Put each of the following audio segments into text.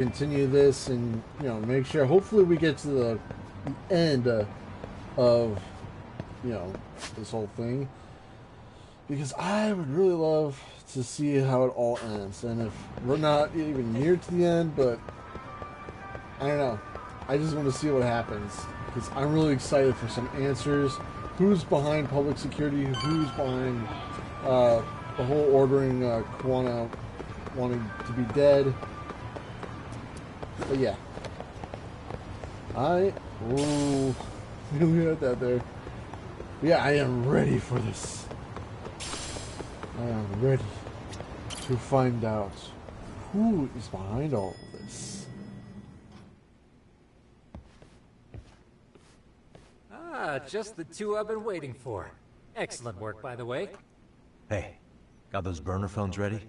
continue this and make sure. Hopefully, we get to the end of this whole thing because I would really love to see how it all ends. And if we're not even near to the end, but I don't know, I just want to see what happens because I'm really excited for some answers. Who's behind public security? Who's behind the whole ordering Kuwana wanting to be dead? But yeah, ooh, we had that there. Yeah, I am ready for this. I am ready to find out who is behind all of this. Just the two I've been waiting for. Excellent work, by the way. Hey, got those burner phones ready?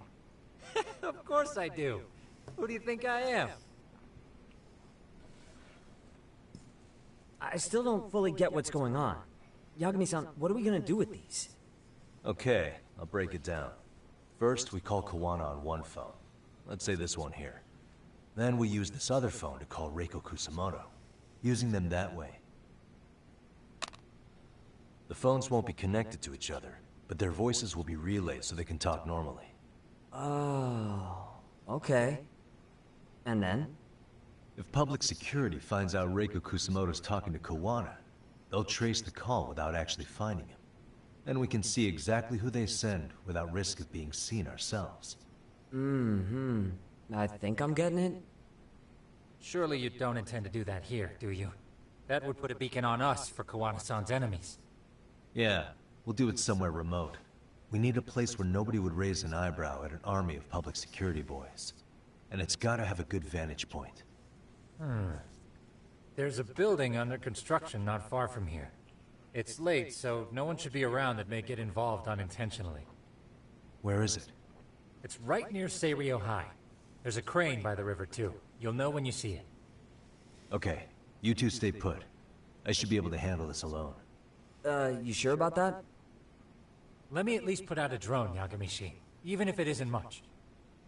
Of course I do. Who do you think I am? I still don't fully get what's going on. Yagami-san, what are we gonna do with these? Okay, I'll break it down. First, we call Kuwana on one phone. Let's say this one here. Then we use this other phone to call Reiko Kusamoto. Using them that way. The phones won't be connected to each other, but their voices will be relayed so they can talk normally. Oh, okay. And then? If public security finds out Reiko Kusamoto's talking to Kuwana, they'll trace the call without actually finding him. Then we can see exactly who they send without risk of being seen ourselves. I think I'm getting it. Surely you don't intend to do that here, do you? That would put a beacon on us for Kuwana-san's enemies. Yeah, we'll do it somewhere remote. We need a place where nobody would raise an eyebrow at an army of public security boys. And it's gotta have a good vantage point. There's a building under construction not far from here. It's late, so no one should be around that may get involved unintentionally. Where is it? It's right near Seirio High. There's a crane by the river, too. You'll know when you see it. Okay, you two stay put. I should be able to handle this alone. You sure about that? Let me at least put out a drone, Yagami-shi, even if it isn't much.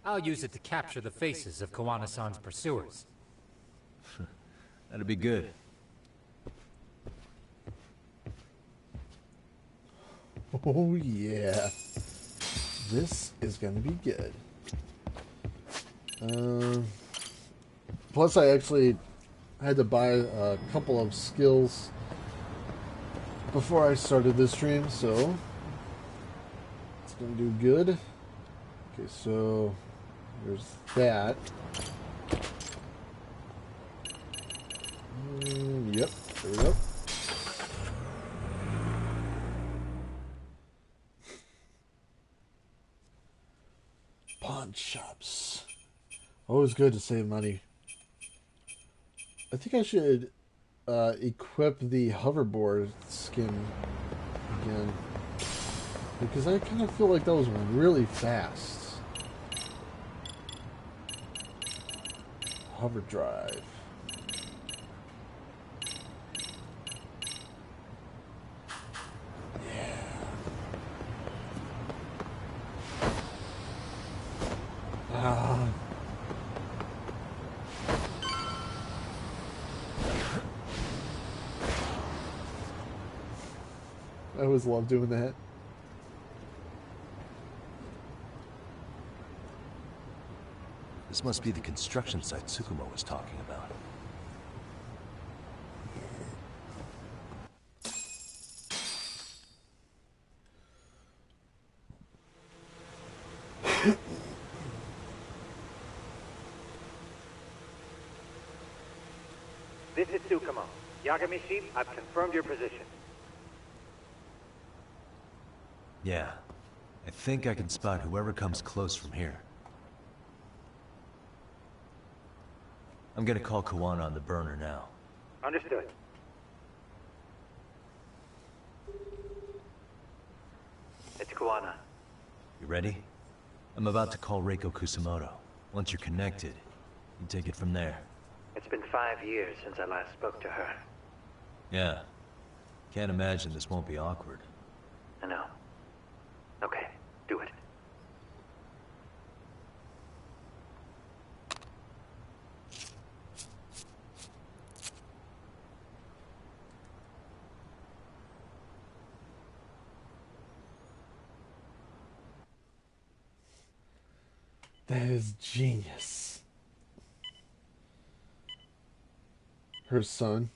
I'll use it to capture the faces of Kuwana-san's pursuers. That'd be good. Oh yeah, this is gonna be good. Plus, I actually had to buy a couple of skills before I started this stream, so it's gonna do good. Okay, so there's that. Yep, there we go. Pawn shops. Always good to save money. I think I should equip the hoverboard skin again. Because I kind of feel like that was really fast. Hover drive. I always love doing that. This must be the construction site Tsukumo was talking about. This is Tsukumo. Yagami-shi, I've confirmed your position. Yeah. I think I can spot whoever comes close from here. I'm gonna call Kuwana on the burner now. Understood. It's Kuwana. You ready? I'm about to call Reiko Kusamoto. Once you're connected, you take it from there. It's been 5 years since I last spoke to her. Yeah. Can't imagine this won't be awkward. I know. Okay, do it. That is genius. Her son.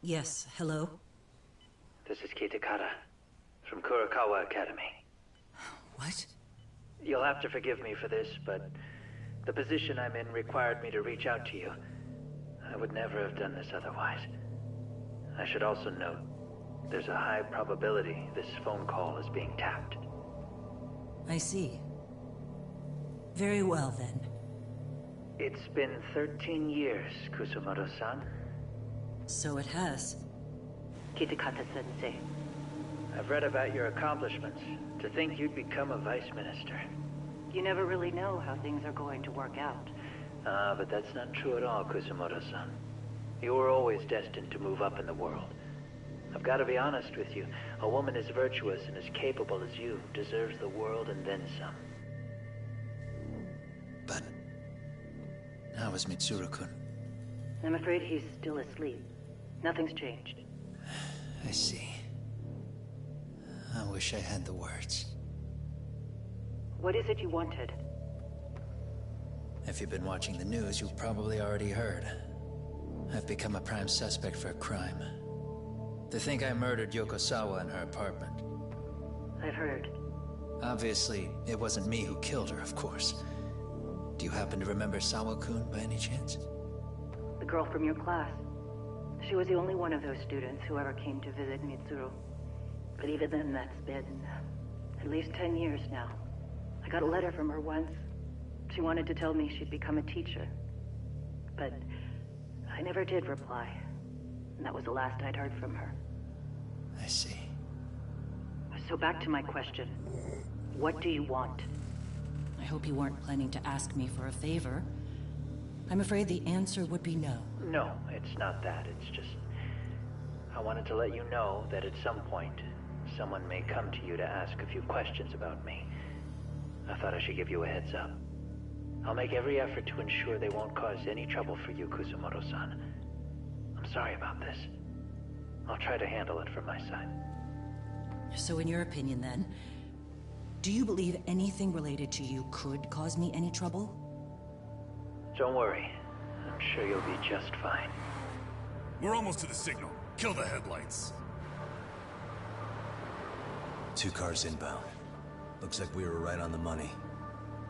Yes, hello? This is Kitakata from Kurakawa Academy. What? You'll have to forgive me for this, but the position I'm in required me to reach out to you. I would never have done this otherwise. I should also note, there's a high probability this phone call is being tapped. I see. Very well, then. It's been 13 years, Kusumoto-san. So it has. Kitakata-sensei. I've read about your accomplishments. To think you'd become a vice minister. You never really know how things are going to work out. But that's not true at all, Kusumoto-san. You were always destined to move up in the world. I've got to be honest with you. A woman as virtuous and as capable as you deserves the world and then some. But how is Mitsuru-kun? I'm afraid he's still asleep. Nothing's changed. I see. I wish I had the words. What is it you wanted? If you've been watching the news, you've probably already heard. I've become a prime suspect for a crime. They think I murdered Yokosawa in her apartment. I've heard. Obviously, it wasn't me who killed her, of course. Do you happen to remember Sawa-kun by any chance? The girl from your class. She was the only one of those students who ever came to visit Mitsuru. But even then, that's been at least 10 years now. I got a letter from her once. She wanted to tell me she'd become a teacher. But I never did reply. And that was the last I'd heard from her. I see. So back to my question. What do you want? I hope you weren't planning to ask me for a favor. I'm afraid the answer would be no. No, it's not that. It's just... I wanted to let you know that at some point, someone may come to you to ask a few questions about me. I thought I should give you a heads up. I'll make every effort to ensure they won't cause any trouble for you, Kusumoto-san. I'm sorry about this. I'll try to handle it from my side. So in your opinion, then, do you believe anything related to you could cause me any trouble? Don't worry. I'm sure you'll be just fine. We're almost to the signal. Kill the headlights. 2 cars inbound. Looks like we were right on the money.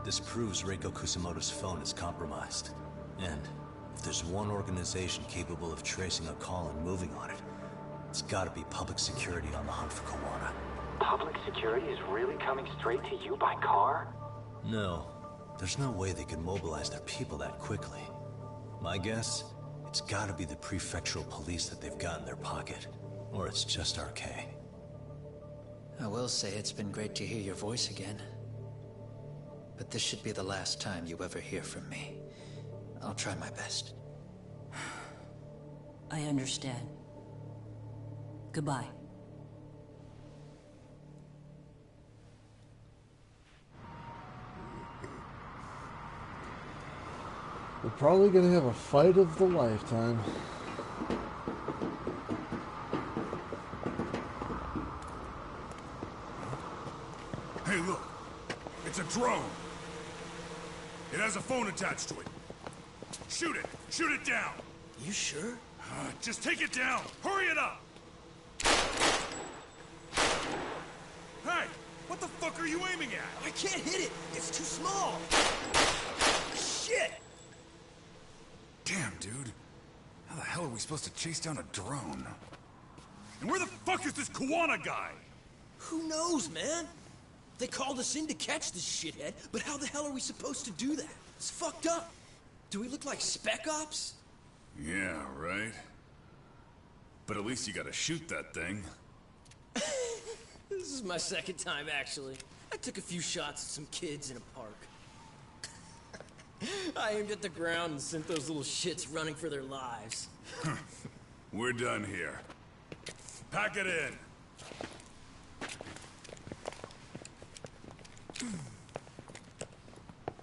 This proves Reiko Kusumoto's phone is compromised. And if there's one organization capable of tracing a call and moving on it, it's gotta be public security on the hunt for Kawana. Public security is really coming straight to you by car? No. There's no way they could mobilize their people that quickly. My guess? It's gotta be the prefectural police that they've got in their pocket. Or it's just RK. I will say it's been great to hear your voice again. But this should be the last time you ever hear from me. I'll try my best. I understand. Goodbye. We're probably gonna have a fight of the lifetime. Hey, look. It's a drone. It has a phone attached to it. Shoot it! Shoot it down! You sure? Just take it down! Hurry it up! Hey! What the fuck are you aiming at? I can't hit it! It's too small! Shit! Damn, dude. How the hell are we supposed to chase down a drone? And where the fuck is this Kawana guy? Who knows, man? They called us in to catch this shithead, but how the hell are we supposed to do that? It's fucked up. Do we look like Spec Ops? Yeah, right. But at least you gotta shoot that thing. This is my second time, actually. I took a few shots at some kids in a park. I aimed at the ground and sent those little shits running for their lives. We're done here. Pack it in.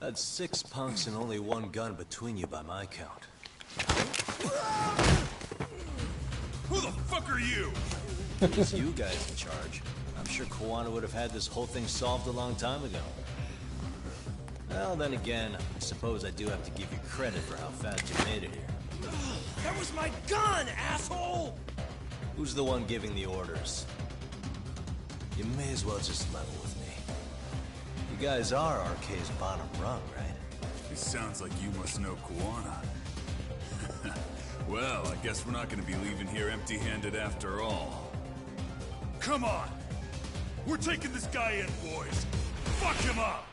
That's 6 punks and only 1 gun between you by my count. Who the fuck are you? It's you guys in charge. I'm sure Kuwana would have had this whole thing solved a long time ago. Well, then again, I suppose I do have to give you credit for how fast you made it here. That was my gun, asshole! Who's the one giving the orders? You may as well just level with me. You guys are RK's bottom rung, right? It sounds like you must know Kuwana. Well, I guess we're not gonna be leaving here empty-handed after all. Come on! We're taking this guy in, boys! Fuck him up!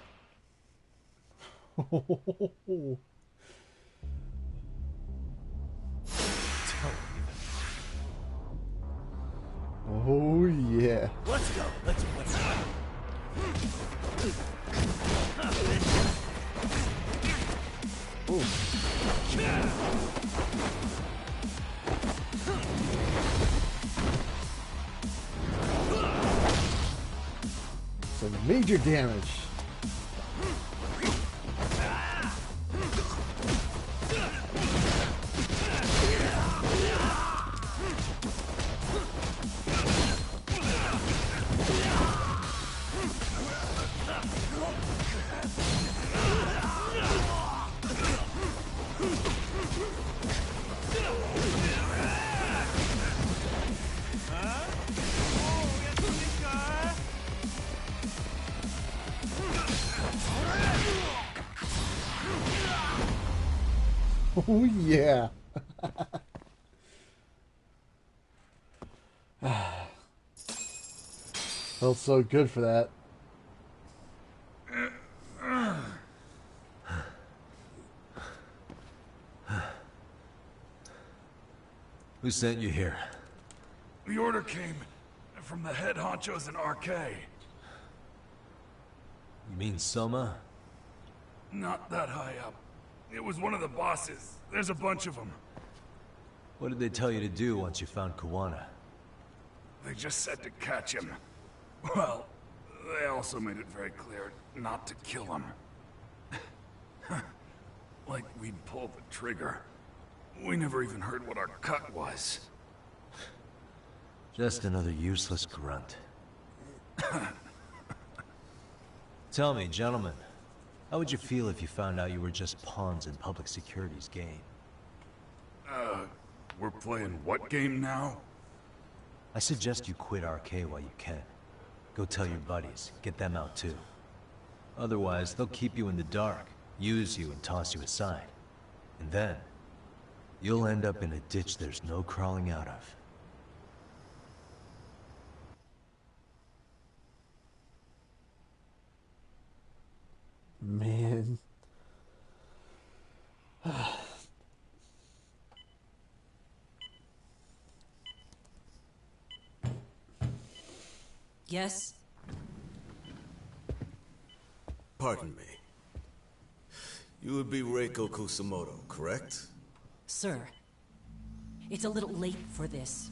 Oh yeah. Let's go. Let's go. Some major damage. Oh yeah. Felt so good for that. Who sent you here? The order came from the head honchos in RK. You mean Soma? Not that high up. It was one of the bosses. There's a bunch of them. What did they tell you to do once you found Kuwana? They just said to catch him. Well, they also made it very clear not to kill him. Like we'd pull the trigger. We never even heard what our cut was. Just another useless grunt. Tell me, gentlemen, how would you feel if you found out you were just pawns in public security's game? We're playing what game now? I suggest you quit RK while you can. Go tell your buddies, get them out too. Otherwise, they'll keep you in the dark, use you and toss you aside. And then, you'll end up in a ditch there's no crawling out of. Man. Yes? Pardon me. You would be Reiko Kusumoto, correct? Sir, it's a little late for this.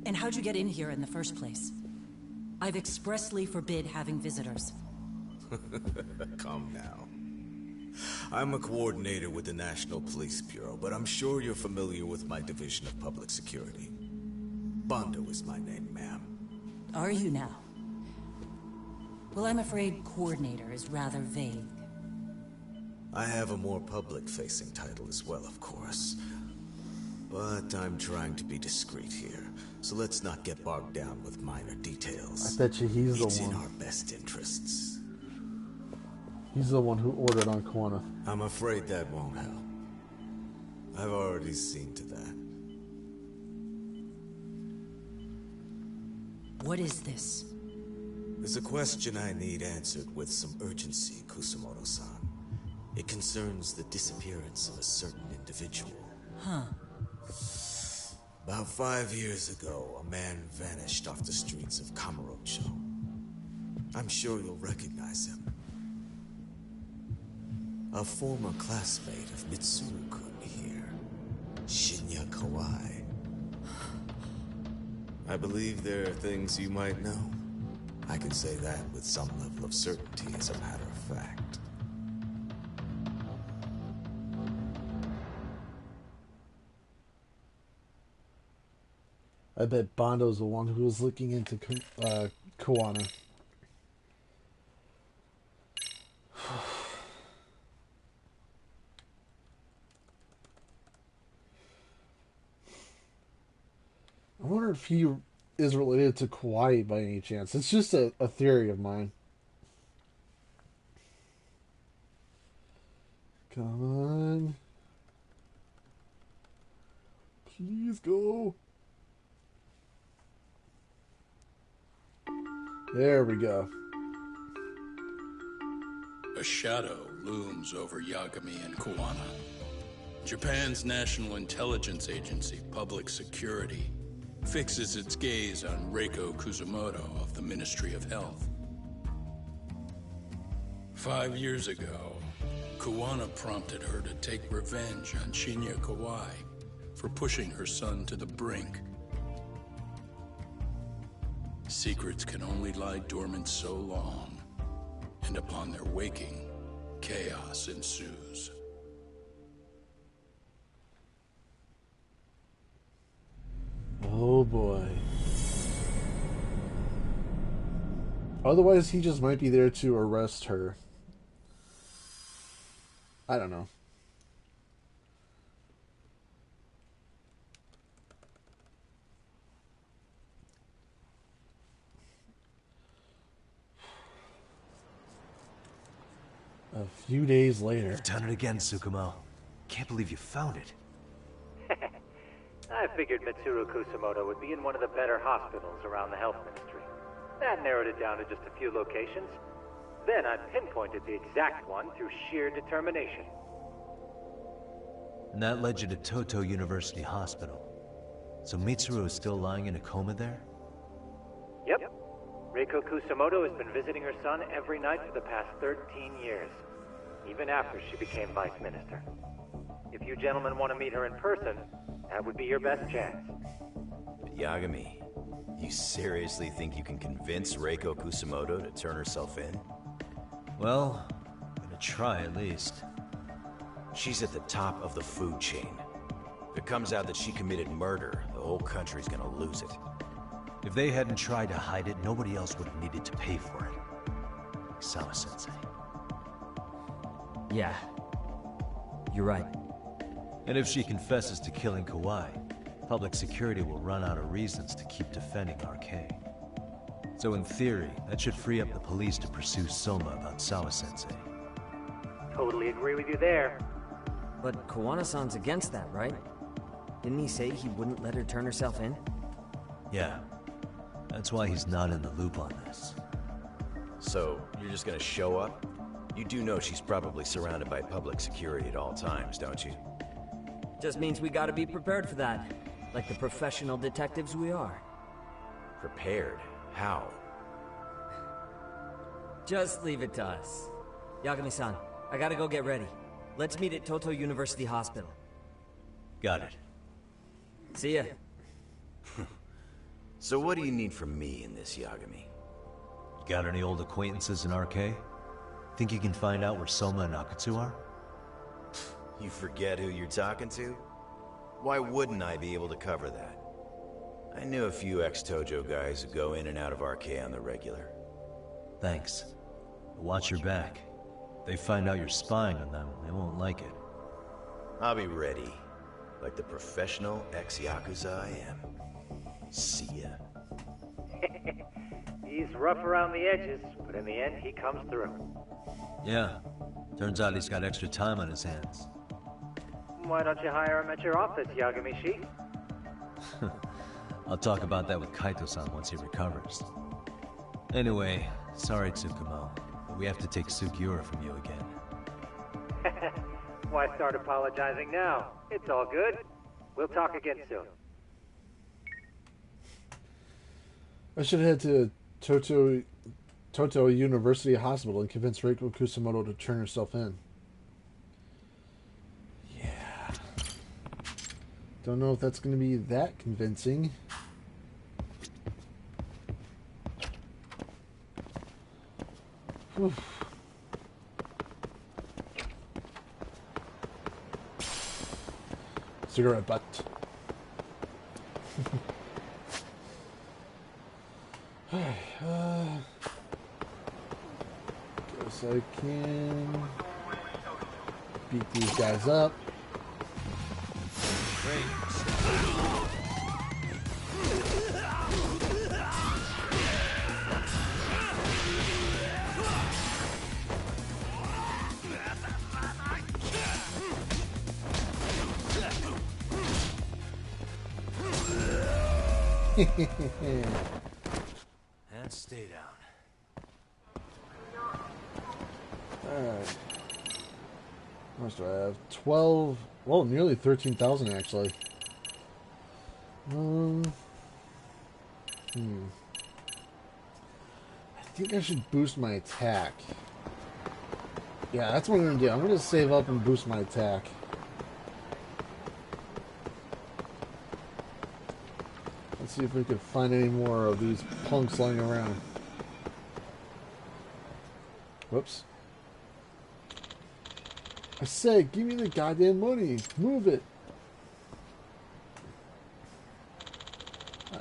And how'd you get in here in the first place? I've expressly forbid having visitors. Calm now. I'm a coordinator with the National Police Bureau, but I'm sure you're familiar with my Division of Public Security. Bondo is my name, ma'am. Are you now? Well, I'm afraid coordinator is rather vague. I have a more public-facing title as well, of course. But I'm trying to be discreet here, so let's not get bogged down with minor details. I bet you he's the It's in one. our best interests. He's the one who ordered on Kuwana. I'm afraid that won't help. I've already seen to that. What is this? There's a question I need answered with some urgency, Kusumoto-san. It concerns the disappearance of a certain individual. Huh. About 5 years ago, a man vanished off the streets of Kamurocho. I'm sure you'll recognize him. A former classmate of Mitsuru-kun here, Shinya Kawai. I believe there are things you might know. I can say that with some level of certainty as a matter of fact. I bet Bando's the one who was looking into Kuwana. I wonder if he is related to Kauai by any chance. It's just a theory of mine. Come on. Please go. There we go. A shadow looms over Yagami and Kuwana. Japan's National Intelligence Agency, Public Security, fixes its gaze on Reiko Kusumoto of the Ministry of Health. 5 years ago, Kuwana prompted her to take revenge on Shinya Kawai for pushing her son to the brink. Secrets can only lie dormant so long, and upon their waking, chaos ensues. Oh boy. Otherwise, he just might be there to arrest her. I don't know. A few days later. You've done it again, Tsukumo. Can't believe you found it. I figured Mitsuru Kusumoto would be in one of the better hospitals around the health ministry. That narrowed it down to just a few locations. Then I pinpointed the exact one through sheer determination. And that led you to Toto University Hospital. So Mitsuru is still lying in a coma there? Yep. Reiko Kusumoto has been visiting her son every night for the past 13 years, even after she became vice minister. If you gentlemen want to meet her in person, that would be your best chance. But Yagami, you seriously think you can convince Reiko Kusumoto to turn herself in? Well, I'm gonna try at least. She's at the top of the food chain. If it comes out that she committed murder, the whole country's gonna lose it. If they hadn't tried to hide it, nobody else would have needed to pay for it. Like Sawa-sensei. Yeah. You're right. And if she confesses to killing Kawai, public security will run out of reasons to keep defending RK. So in theory, that should free up the police to pursue Soma about Sawa-sensei. Totally agree with you there. But Kawana-san's against that, right? Didn't he say he wouldn't let her turn herself in? Yeah. That's why he's not in the loop on this. So, you're just gonna show up? You do know she's probably surrounded by public security at all times, don't you? Just means we gotta be prepared for that. Like the professional detectives we are. Prepared? How? Just leave it to us. Yagami-san, I gotta go get ready. Let's meet at Toto University Hospital. Got it. See ya. So what do you need from me in this, Yagami? Got any old acquaintances in RK? Think you can find out where Soma and Akutsu are? You forget who you're talking to? Why wouldn't I be able to cover that? I knew a few ex-Tojo guys who go in and out of RK on the regular. Thanks. Watch your back. If they find out you're spying on them, they won't like it. I'll be ready. Like the professional ex-Yakuza I am. See ya. He's rough around the edges, but in the end, he comes through. Yeah. Turns out he's got extra time on his hands. Why don't you hire him at your office, Yagami-shi? I'll talk about that with Kaito-san once he recovers. Anyway, sorry Tsukumo, but we have to take Sugiura from you again. Why start apologizing now? It's all good. We'll talk again soon. I should head to Toto University Hospital and convince Reiko Kusumoto to turn herself in. Yeah. Don't know if that's going to be that convincing. Whew. Cigarette butt. can. Beat these guys up. And stay down. Alright. How much do I have? 12. Well, nearly 13,000 actually. I think I should boost my attack. Yeah, that's what I'm going to do. I'm going to save up and boost my attack. Let's see if we can find any more of these punks lying around. Whoops. I said, give me the goddamn money. Move it.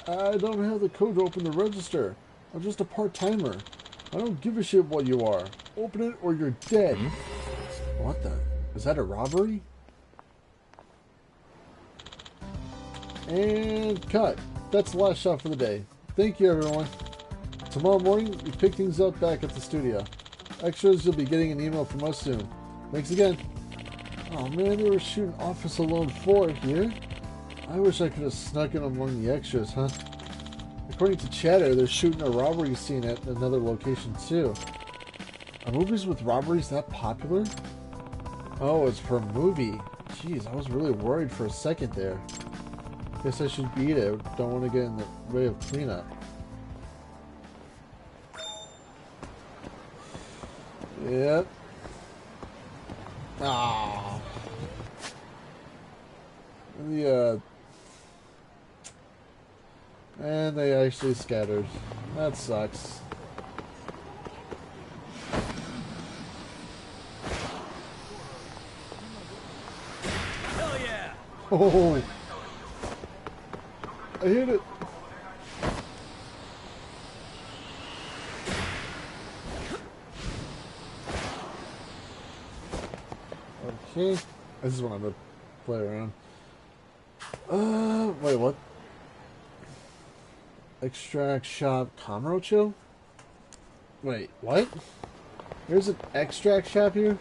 I don't have the code to open the register. I'm just a part-timer. I don't give a shit what you are. Open it or you're dead. What the? Is that a robbery? And cut. That's the last shot for the day. Thank you, everyone. Tomorrow morning, we pick things up back at the studio. Extras, you'll be getting an email from us soon. Thanks again. Oh man, they were shooting Office Alone 4 here. I wish I could have snuck in among the extras, huh? According to Chatter, they're shooting a robbery scene at another location too. Are movies with robberies that popular? Oh, it's for a movie. Jeez, I was really worried for a second there. Guess I should beat it. Don't want to get in the way of cleanup. Yep. Ah. And they actually scattered. That sucks. Hell yeah! Oh. I hit it. Okay. This is what I'm gonna play around. Wait, what? Extract shop Kamurocho? Wait, what? There's an extract shop here?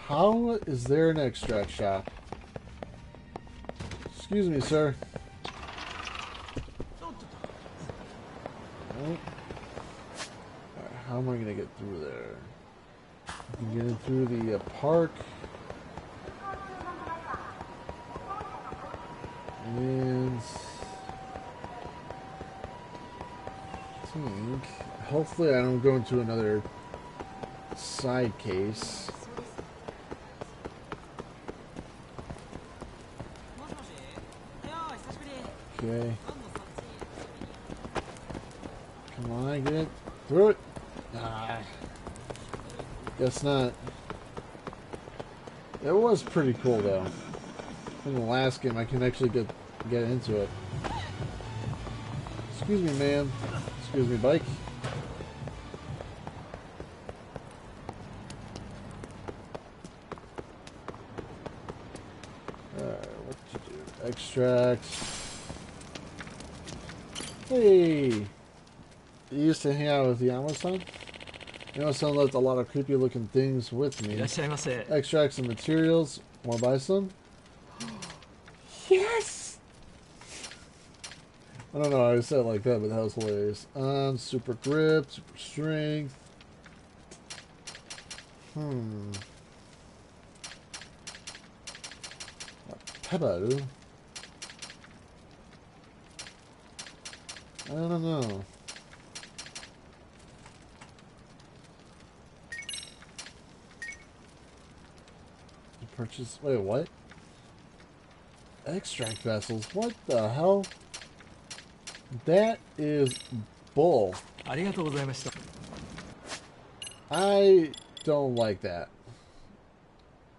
How is there an extract shop? Excuse me, sir. Right. How am I going to get through there? I can get in through the park. And I think, hopefully I don't go into another side case. Okay. Come on, get it through it. Ah, guess not. It was pretty cool though. In the last game, I can actually get into it. Excuse me, ma'am. Excuse me, bike. Alright, what to do? Extract. Hey! You used to hang out with Yama-san? Yama-san left a lot of creepy looking things with me. Extract some materials. Wanna buy some? Yes! I don't know how I said it like that, but that was hilarious. Super grip, super strength. Pebaru. I don't know. Purchase. Wait, what? Extract vessels? What the hell? That is bull. I don't like that.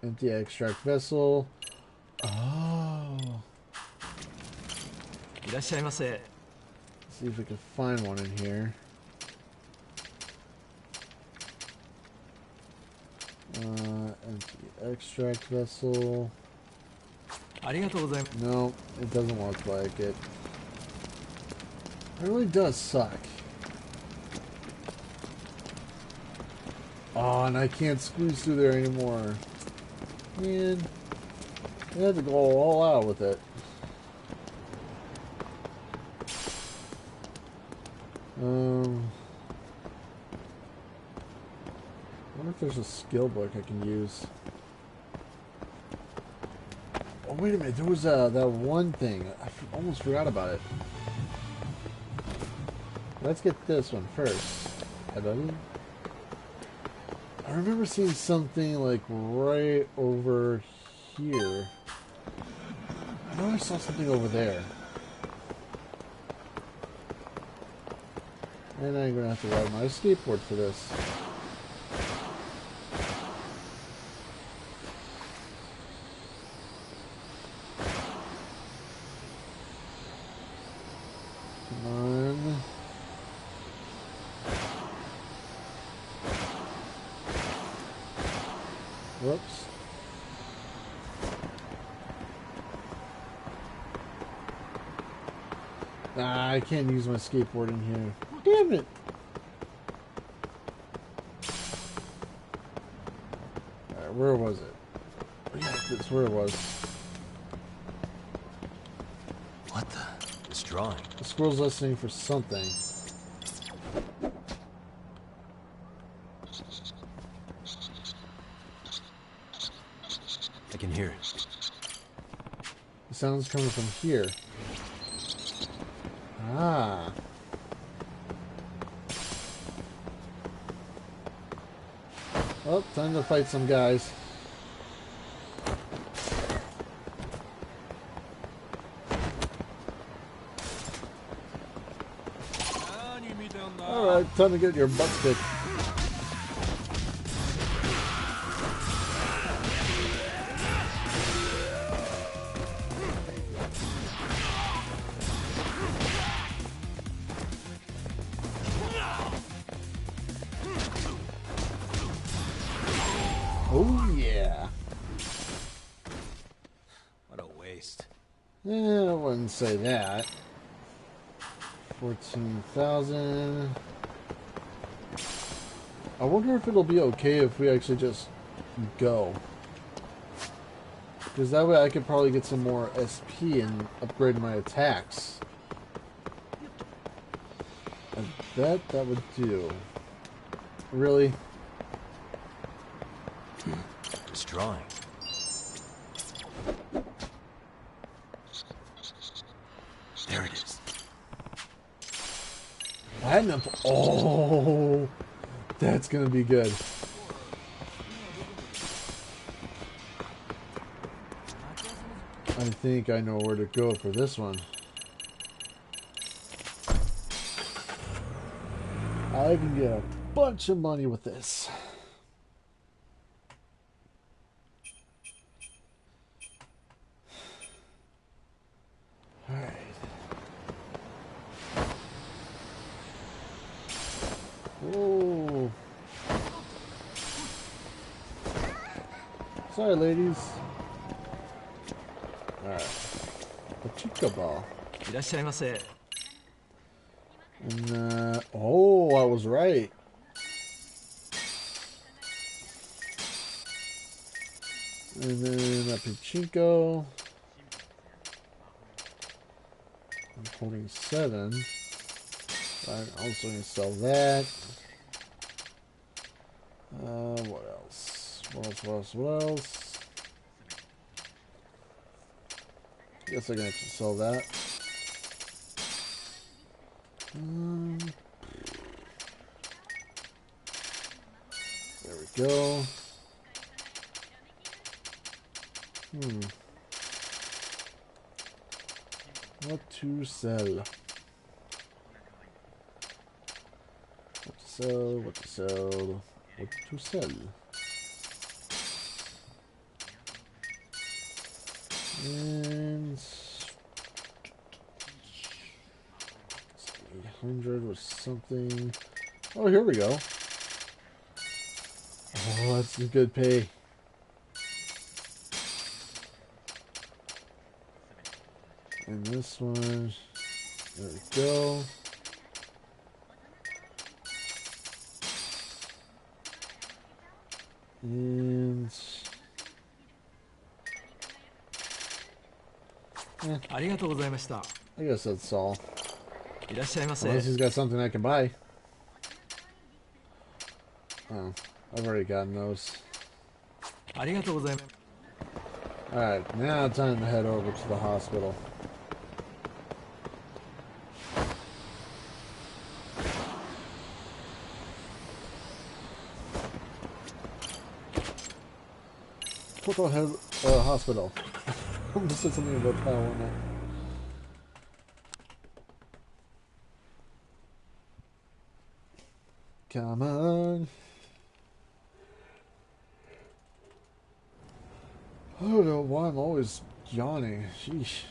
Empty extract vessel. Oh. See if we can find one in here. Empty extract vessel. No, it doesn't look like it. It really does suck. Oh, and I can't squeeze through there anymore. Man, I had to go all out with it. I wonder if there's a skill book I can use. Oh, wait a minute. There was that one thing. I almost forgot about it. Let's get this one first. I remember seeing something like right over here. I know I saw something over there. And I'm gonna have to ride my skateboard for this. Come on. Whoops. Ah, I can't use my skateboard in here. Damn it! Alright, where was it? Yeah, that's where it was. What the? This drawing. The squirrel's listening for something. I can hear it. The sound's coming from here. Ah. Oh, time to fight some guys. Alright, time to get your butt kicked. Oh yeah. What a waste. I wouldn't say that. 14,000. I wonder if it'll be okay if we actually just go. Because that way I could probably get some more SP and upgrade my attacks. I bet that would do. Really? This drawing. There it is. Platinum. Oh, that's gonna be good. I think I know where to go for this one. I can get a bunch of money with this. Alright. Whoa. Sorry, ladies. Alright. Pachika ball. And, oh, I was right. And then a pachinko. I'm holding 7. I'm also going to sell that. What else? What else? Guess I can actually sell that. There we go. What to sell? What to sell? What to sell? What to sell? And 100 was something. Oh, here we go. Oh, that's some good pay. And this one, there we go. And I guess that's all. Unless he's got something I can buy. Oh, I've already gotten those. Alright, now it's time to head over to the hospital. Total hospital. I almost said something about that one now. Come on. I don't know why I'm always yawning. Sheesh.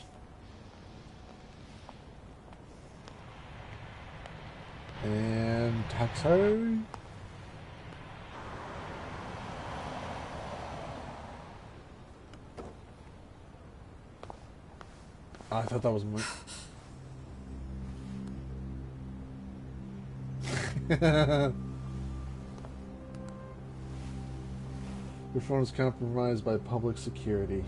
And taxi. I thought that was my... Your phone is compromised by public security.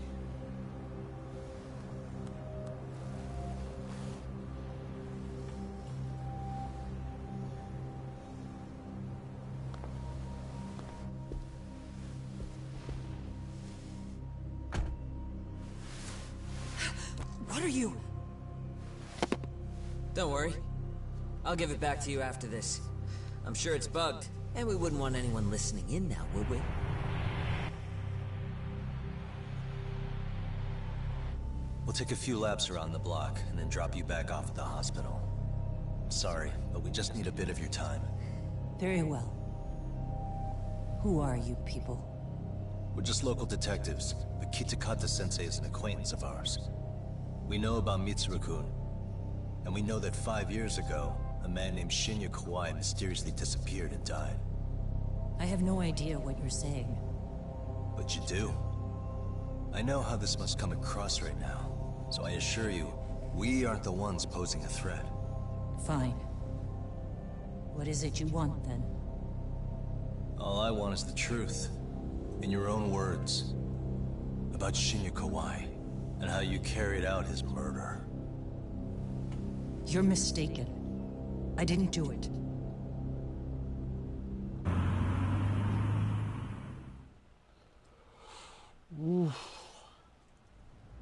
What are you? Don't worry. I'll give it back to you after this. I'm sure it's bugged, and we wouldn't want anyone listening in now, would we? We'll take a few laps around the block, and then drop you back off at the hospital. Sorry, but we just need a bit of your time. Very well. Who are you people? We're just local detectives, but Kitakata-sensei is an acquaintance of ours. We know about Mitsuru-kun, and we know that 5 years ago, a man named Shinya Kawai mysteriously disappeared and died. I have no idea what you're saying. But you do. I know how this must come across right now, so I assure you, we aren't the ones posing a threat. Fine. What is it you want, then? All I want is the truth. In your own words. About Shinya Kawai, and how you carried out his murder. You're mistaken. I didn't do it. Oof.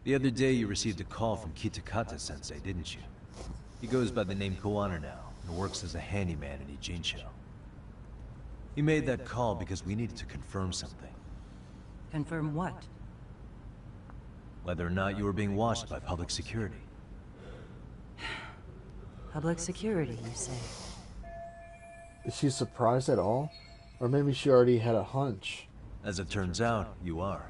The other day you received a call from Kitakata-sensei, didn't you? He goes by the name Koana now, and works as a handyman in Ijincho. He made that call because we needed to confirm something. Confirm what? Whether or not you were being watched by public security. Public security, you say? Is she surprised at all? Or maybe she already had a hunch? As it turns out, you are.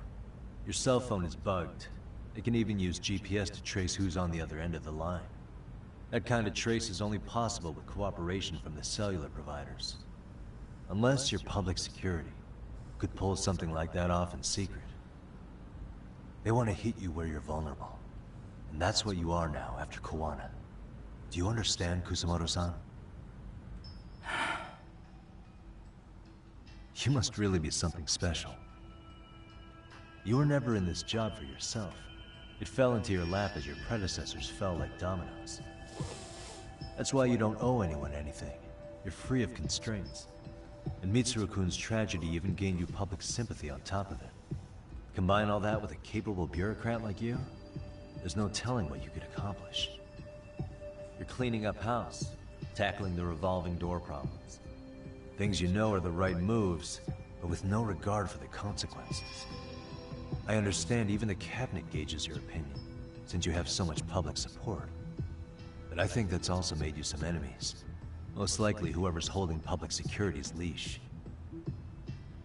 Your cell phone is bugged. It can even use GPS to trace who's on the other end of the line. That kind of trace is only possible with cooperation from the cellular providers. Unless you're public security, you could pull something like that off in secret. They want to hit you where you're vulnerable. And that's what you are now after Koana. Do you understand, Kusumoto-san? You must really be something special. You were never in this job for yourself. It fell into your lap as your predecessors fell like dominoes. That's why you don't owe anyone anything. You're free of constraints. And Mitsuru-kun's tragedy even gained you public sympathy on top of it. Combine all that with a capable bureaucrat like you, there's no telling what you could accomplish. You're cleaning up house, tackling the revolving door problems. Things you know are the right moves, but with no regard for the consequences. I understand even the cabinet gauges your opinion, since you have so much public support. But I think that's also made you some enemies. Most likely whoever's holding public security's leash.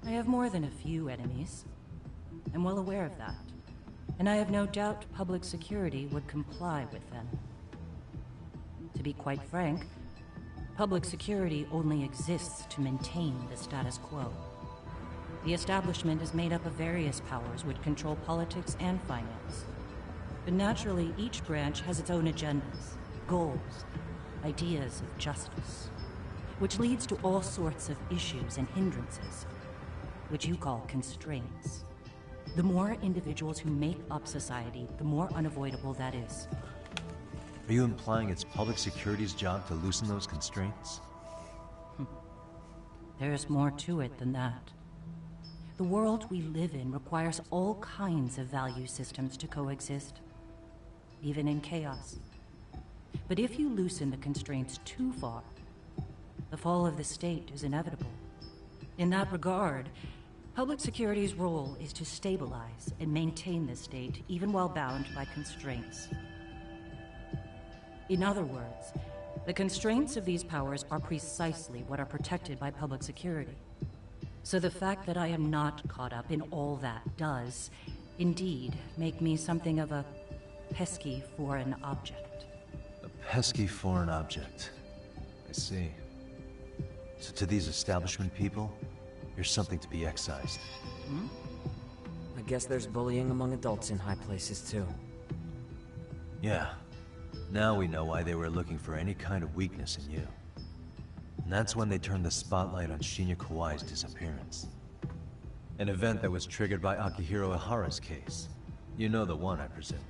I have more than a few enemies. I'm well aware of that. And I have no doubt public security would comply with them. To be quite frank, Public security only exists to maintain the status quo. The establishment is made up of various powers which control politics and finance. But naturally, each branch has its own agendas, goals, ideas of justice, which leads to all sorts of issues and hindrances, which you call constraints. The more individuals who make up society, the more unavoidable that is. Are you implying it's public security's job to loosen those constraints? There's more to it than that. The world we live in requires all kinds of value systems to coexist, even in chaos. But if you loosen the constraints too far, the fall of the state is inevitable. In that regard, public security's role is to stabilize and maintain the state, even while bound by constraints. In other words, the constraints of these powers are precisely what are protected by public security. So the fact that I am not caught up in all that does, indeed, make me something of a pesky foreign object. A pesky foreign object. I see. So to these establishment people, you're something to be excised. I guess there's bullying among adults in high places, too. Yeah. Now we know why they were looking for any kind of weakness in you. And that's when they turned the spotlight on Shinya Kawai's disappearance. An event that was triggered by Akihiro Ihara's case. You know the one, I presume.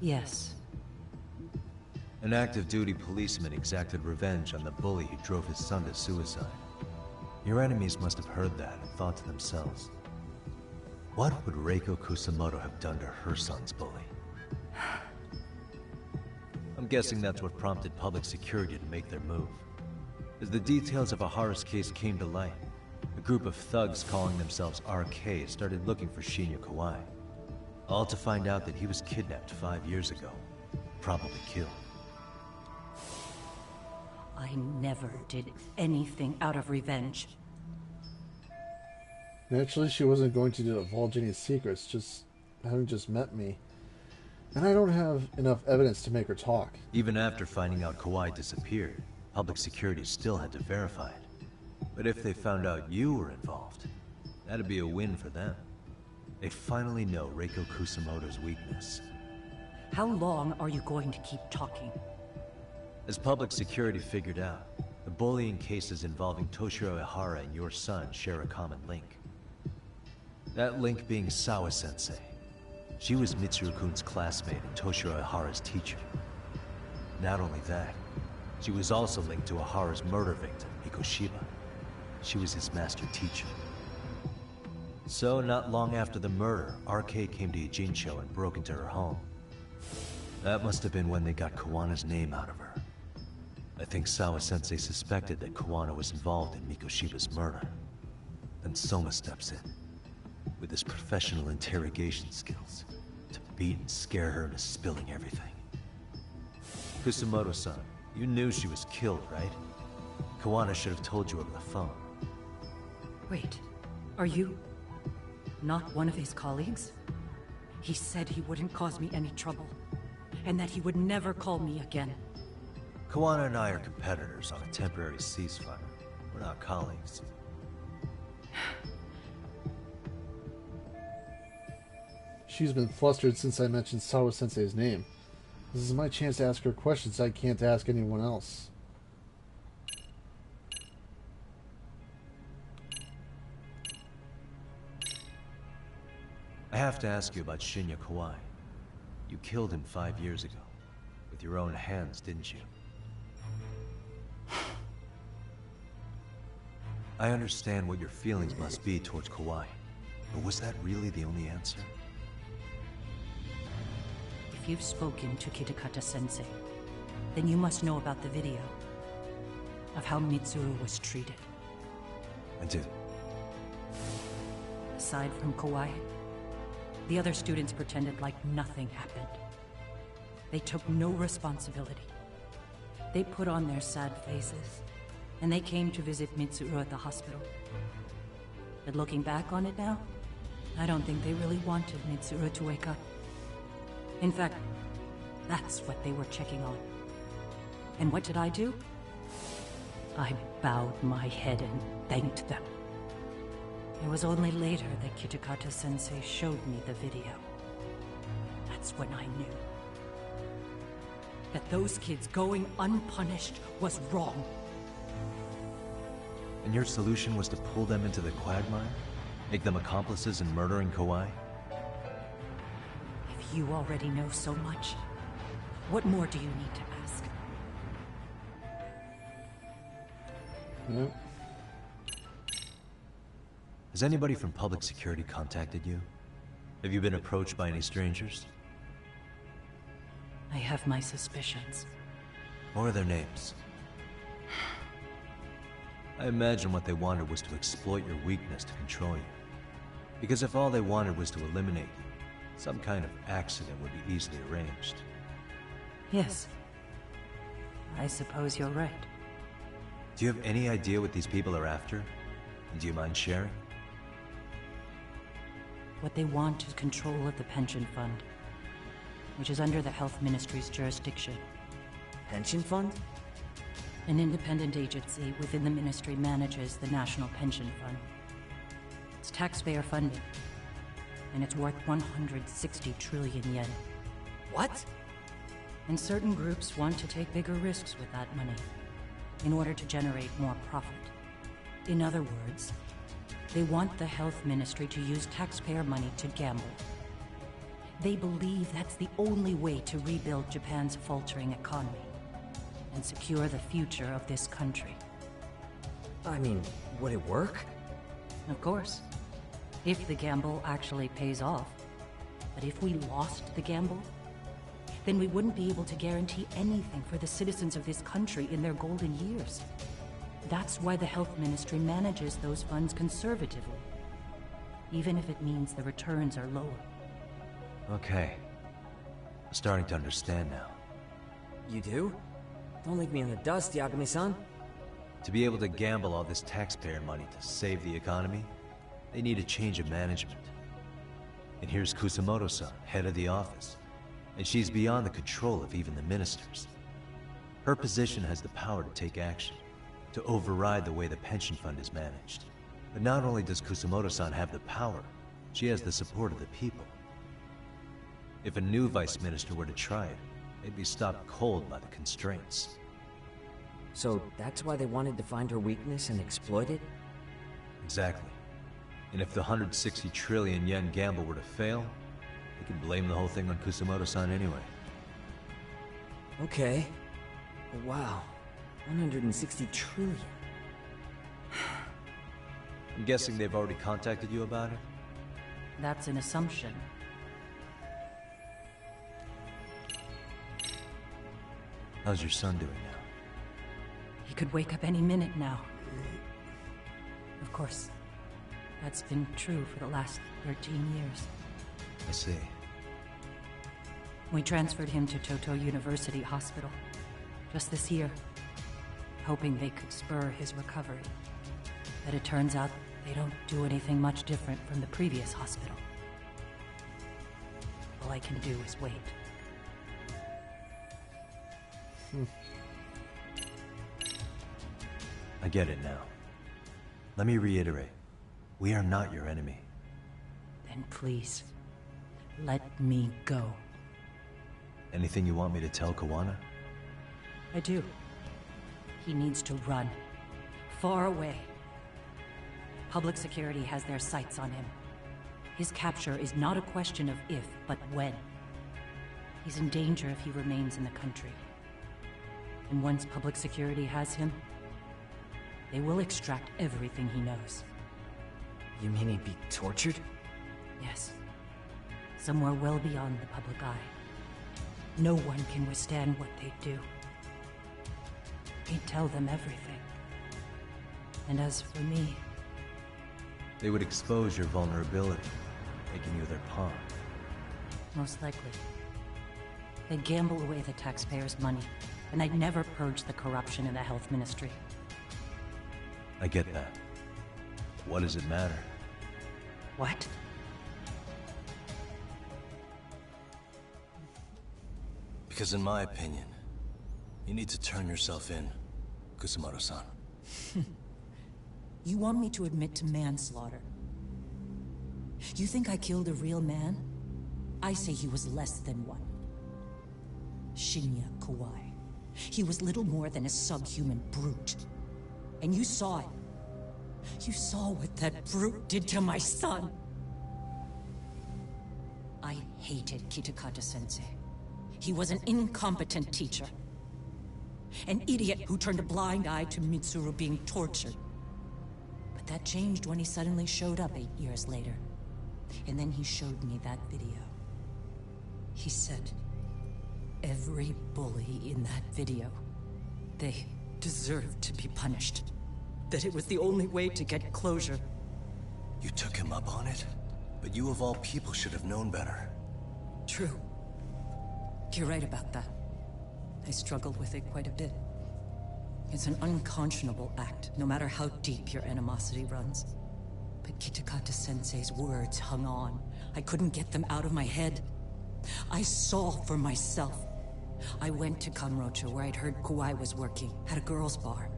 Yes. An active duty policeman exacted revenge on the bully who drove his son to suicide. Your enemies must have heard that and thought to themselves, what would Reiko Kusamoto have done to her son's bully? I'm guessing that's what prompted public security to make their move. As the details of Ihara's case came to light, a group of thugs calling themselves RK started looking for Shinya Kawai. All to find out that he was kidnapped 5 years ago, probably killed. I never did anything out of revenge. Naturally, she wasn't going to divulge any secrets, just having just met me. And I don't have enough evidence to make her talk. Even after finding out Kawai disappeared, public security still had to verify it. But if they found out you were involved, that'd be a win for them. They'd finally know Reiko Kusamoto's weakness. How long are you going to keep talking? As public security figured out, the bullying cases involving Toshiro Ihara and your son share a common link. That link being Sawa-sensei. She was Mitsuru-kun's classmate and Toshiro Ihara's teacher. Not only that, she was also linked to Ihara's murder victim, Mikoshiba. She was his master teacher. So, not long after the murder, RK came to Ijincho and broke into her home. That must have been when they got Kawana's name out of her. I think Sawa-sensei suspected that Kawana was involved in Mikoshiba's murder. Then Soma steps in, with his professional interrogation skills, to beat and scare her into spilling everything. Kusamoto-san, you knew she was killed, right? Kawana should have told you over the phone. Wait, are you not one of his colleagues? He said he wouldn't cause me any trouble, and that he would never call me again. Kawana and I are competitors on a temporary ceasefire. We're not colleagues. She's been flustered since I mentioned Sawa-sensei's name. This is my chance to ask her questions I can't ask anyone else. I have to ask you about Shinya Kawai. You killed him 5 years ago. With your own hands, didn't you? I understand what your feelings must be towards Kawai, but was that really the only answer? If you've spoken to Kitakata-sensei, then you must know about the video of how Mitsuru was treated. I do. Aside from Kawai, the other students pretended like nothing happened. They took no responsibility. They put on their sad faces, and they came to visit Mitsuru at the hospital. But looking back on it now, I don't think they really wanted Mitsuru to wake up. In fact, that's what they were checking on. And what did I do? I bowed my head and thanked them. It was only later that Kitakata-sensei showed me the video. That's when I knew that those kids going unpunished was wrong. And your solution was to pull them into the quagmire? Make them accomplices in murdering Kawai? If you already know so much, what more do you need to ask? Has anybody from public security contacted you? Have you been approached by any strangers? I have my suspicions. What are their names? I imagine what they wanted was to exploit your weakness to control you. Because if all they wanted was to eliminate you, some kind of accident would be easily arranged. Yes. I suppose you're right. Do you have any idea what these people are after? And do you mind sharing? What they want is control of the pension fund, which is under the Health Ministry's jurisdiction. Pension fund? An independent agency within the ministry manages the National Pension Fund. It's taxpayer funded, and it's worth 160 trillion yen. What? And certain groups want to take bigger risks with that money in order to generate more profit. In other words, they want the health ministry to use taxpayer money to gamble. They believe that's the only way to rebuild Japan's faltering economy and secure the future of this country. I mean, would it work? Of course. If the gamble actually pays off. But if we lost the gamble, then we wouldn't be able to guarantee anything for the citizens of this country in their golden years. That's why the health ministry manages those funds conservatively, even if it means the returns are lower. Okay. I'm starting to understand now. You do? Don't leave me in the dust, Yagami-san. To be able to gamble all this taxpayer money to save the economy, they need a change of management. And here's Kusamoto-san, head of the office. And she's beyond the control of even the ministers. Her position has the power to take action, to override the way the pension fund is managed. But not only does Kusamoto-san have the power, she has the support of the people. If a new vice minister were to try it, they'd be stopped cold by the constraints. So that's why they wanted to find her weakness and exploit it? Exactly. And if the 160 trillion yen gamble were to fail, they could blame the whole thing on Kusamoto-san anyway. Okay. But wow. 160 trillion. I'm guessing they've already contacted you about it? That's an assumption. How's your son doing now? He could wake up any minute now. Of course, that's been true for the last 13 years. I see. We transferred him to Toto University Hospital just this year, hoping they could spur his recovery. But it turns out they don't do anything much different from the previous hospital. All I can do is wait. I get it now. Let me reiterate. We are not your enemy. Then please, let me go. Anything you want me to tell Kawana? I do. He needs to run. Far away. Public security has their sights on him. His capture is not a question of if, but when. He's in danger if he remains in the country. And once public security has him, they will extract everything he knows. You mean he'd be tortured? Yes. Somewhere well beyond the public eye. No one can withstand what they do. He'd tell them everything. And as for me... They would expose your vulnerability, making you their pawn. Most likely. They'd gamble away the taxpayers' money, and I'd never purge the corruption in the health ministry. I get that. What does it matter? What? Because in my opinion, you need to turn yourself in, Kusamoto-san. You want me to admit to manslaughter? You think I killed a real man? I say he was less than one. Shinya Kawai. He was little more than a subhuman brute. And you saw it. You saw what that brute did to my son. I hated Kitakata-sensei. He was an incompetent teacher. An idiot who turned a blind eye to Mitsuru being tortured. But that changed when he suddenly showed up 8 years later. And then he showed me that video. He said, every bully in that video, they deserved to be punished. That it was the only way to get closure. You took him up on it? But you of all people should have known better. True. You're right about that. I struggled with it quite a bit. It's an unconscionable act, no matter how deep your animosity runs. But Kitakata-sensei's words hung on. I couldn't get them out of my head. I saw for myself. I went to Kamurocho, where I'd heard Kawai was working, at a girls' bar.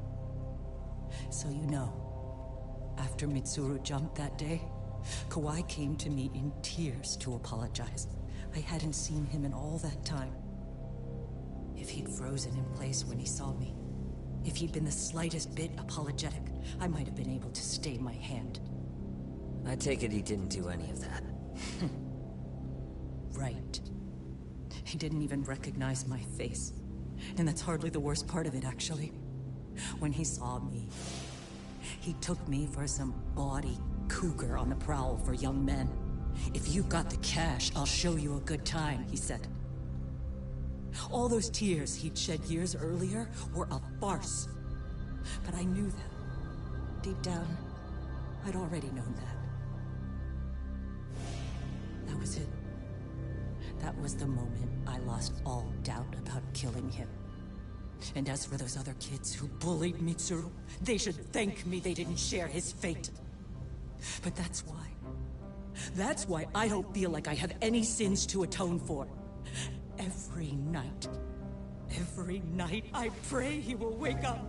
So you know, after Mitsuru jumped that day, Kawai came to me in tears to apologize. I hadn't seen him in all that time. If he'd frozen in place when he saw me, if he'd been the slightest bit apologetic, I might have been able to stay my hand. I take it he didn't do any of that. Right. He didn't even recognize my face. And that's hardly the worst part of it, actually. When he saw me, he took me for some bawdy cougar on the prowl for young men. If you've got the cash, I'll show you a good time, he said. All those tears he'd shed years earlier were a farce. But I knew that. Deep down, I'd already known that. That was it. That was the moment I lost all doubt about killing him. And as for those other kids who bullied Mitsuru, they should thank me they didn't share his fate. But that's why I don't feel like I have any sins to atone for. Every night I pray he will wake up.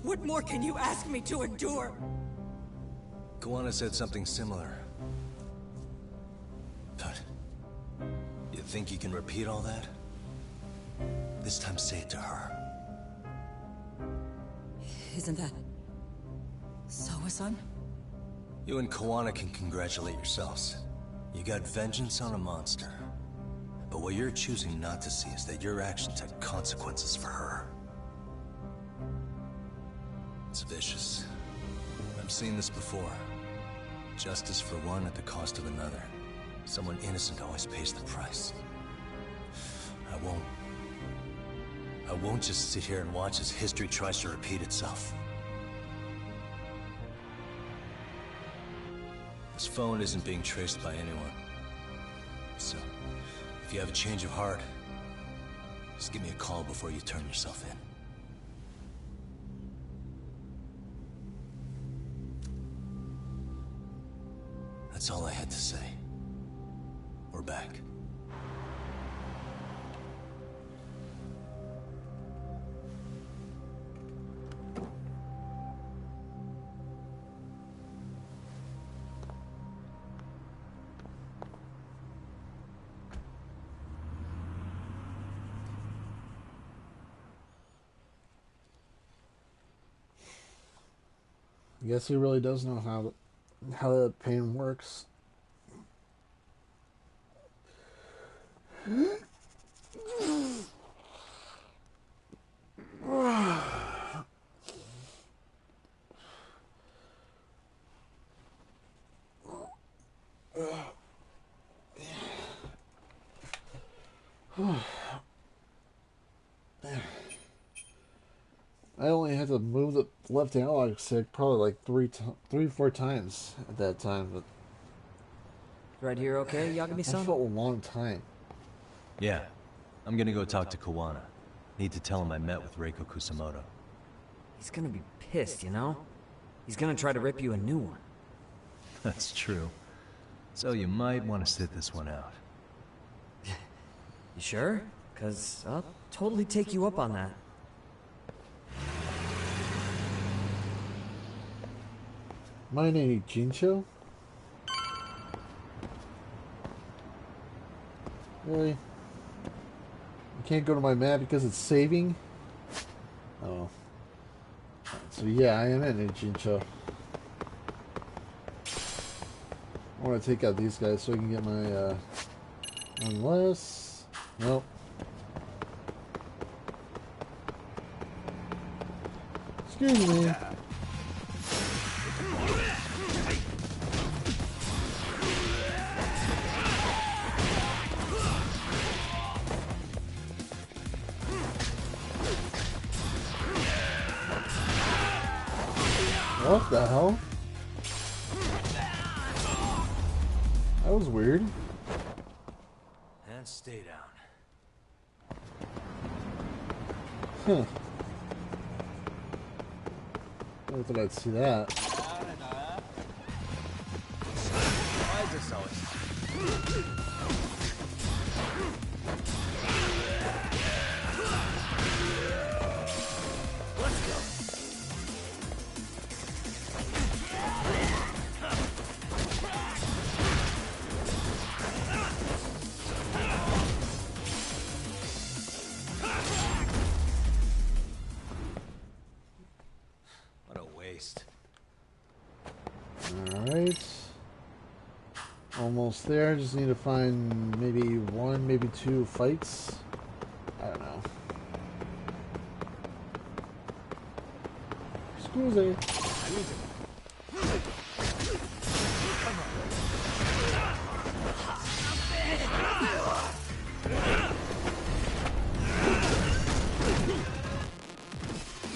What more can you ask me to endure? Kawana said something similar. But you think you can repeat all that? This time say it to her. Isn't that Sawa-san? You and Kawana can congratulate yourselves. You got vengeance on a monster. But what you're choosing not to see is that your actions had consequences for her. It's vicious. I've seen this before. Justice for one at the cost of another. Someone innocent always pays the price. I won't just sit here and watch as history tries to repeat itself. This phone isn't being traced by anyone. So, if you have a change of heart, just give me a call before you turn yourself in. That's all I had to say. We're back. I guess he really does know how the pain works. I only had to move the left analog stick probably like 4 times at that time, but Right here okay, Yagami-san? that felt a long time. Yeah. I'm gonna go talk to Kawana. Need to tell him I met with Reiko Kusamoto. He's gonna be pissed, you know? He's gonna try to rip you a new one. That's true. So you might want to sit this one out. You sure? 'Cause I'll totally take you up on that. My name is Jincho. Really? I can't go to my map because it's saving? Oh. So yeah, I am in Jincho. I want to take out these guys so I can get my, unless... Nope. Excuse me. What the hell? That was weird. And stay down. Huh. I thought I'd see that. Why is this always... Alright. Almost there. Just need to find maybe one, maybe two fights. I don't know. Scusi.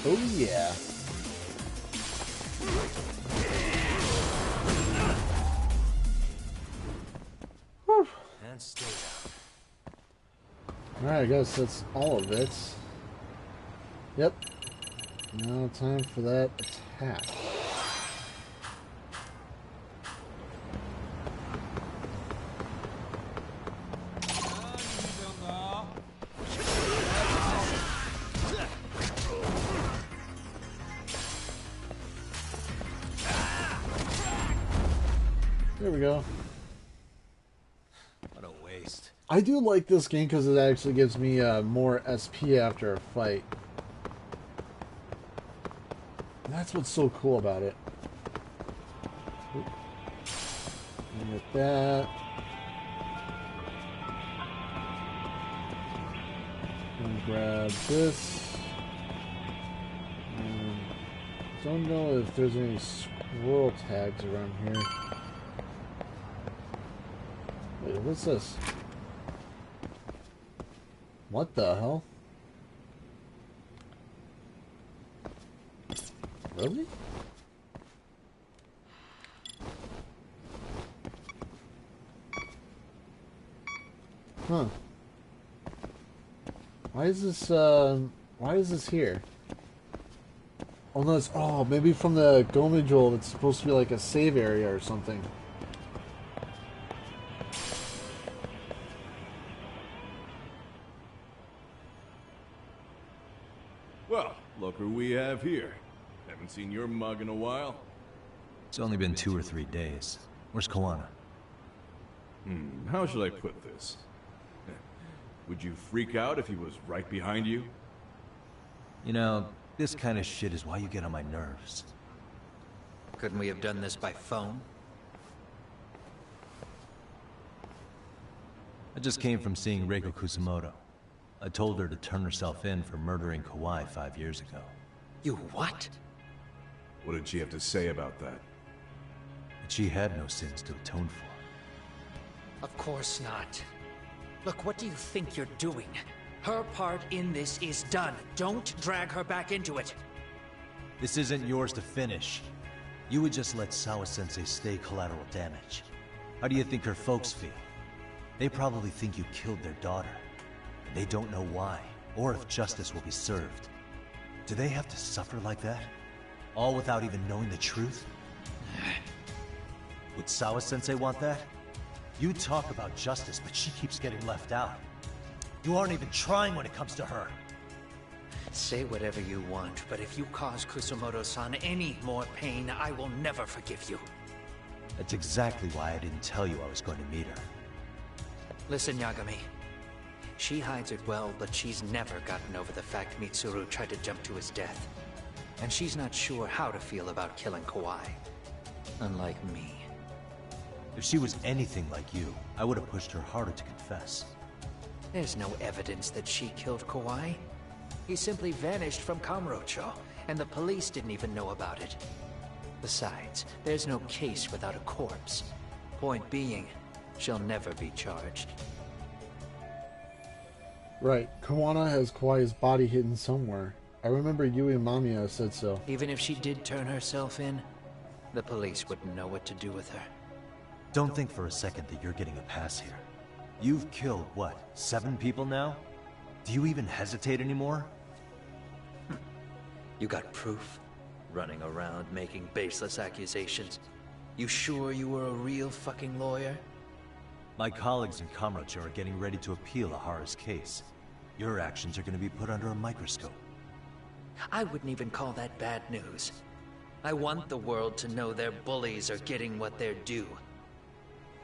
Oh yeah. And stay down. Alright, I guess that's all of it. Yep. Now time for that attack. There we go. What a waste. I do like this game because it actually gives me more SP after a fight. That's what's so cool about it. And with that, and grab this. Don't know if there's any squirrel tags around here. Wait, what's this? What the hell? Really? Huh. Why is this here? Oh no, it's, oh, maybe from the Gomijul, it's supposed to be like a save area or something. Well, look who we have here. Haven't seen your mug in a while. It's only been 2 or 3 days. Where's Kawana? How should I put this? Would you freak out if he was right behind you? You know, this kind of shit is why you get on my nerves. Couldn't we have done this by phone? I just came from seeing Reiko Kusumoto. I told her to turn herself in for murdering Kawai 5 years ago. You what? What did she have to say about that? That she had no sins to atone for. Of course not. Look, what do you think you're doing? Her part in this is done. Don't drag her back into it. This isn't yours to finish. You would just let Sawa-sensei stay collateral damage. How do you think her folks feel? They probably think you killed their daughter. And they don't know why, or if justice will be served. Do they have to suffer like that? All without even knowing the truth? Would Sawa-sensei want that? You talk about justice, but she keeps getting left out. You aren't even trying when it comes to her. Say whatever you want, but if you cause Kusumoto-san any more pain, I will never forgive you. That's exactly why I didn't tell you I was going to meet her. Listen, Yagami. She hides it well, but she's never gotten over the fact Mitsuru tried to jump to his death. And she's not sure how to feel about killing Kawai. Unlike me. If she was anything like you, I would have pushed her harder to confess. There's no evidence that she killed Kawai. He simply vanished from Kamurocho, and the police didn't even know about it. Besides, there's no case without a corpse. Point being, she'll never be charged. Right. Kawana has Kawai's body hidden somewhere. I remember Yui and Mamiya said so. Even if she did turn herself in, the police wouldn't know what to do with her. Don't think for a second that you're getting a pass here. You've killed, what, 7 people now? Do you even hesitate anymore? You got proof? Running around making baseless accusations. You sure you were a real fucking lawyer? My colleagues in Kamurocho are getting ready to appeal Ahara's case. Your actions are going to be put under a microscope. I wouldn't even call that bad news. I want the world to know their bullies are getting what they're due.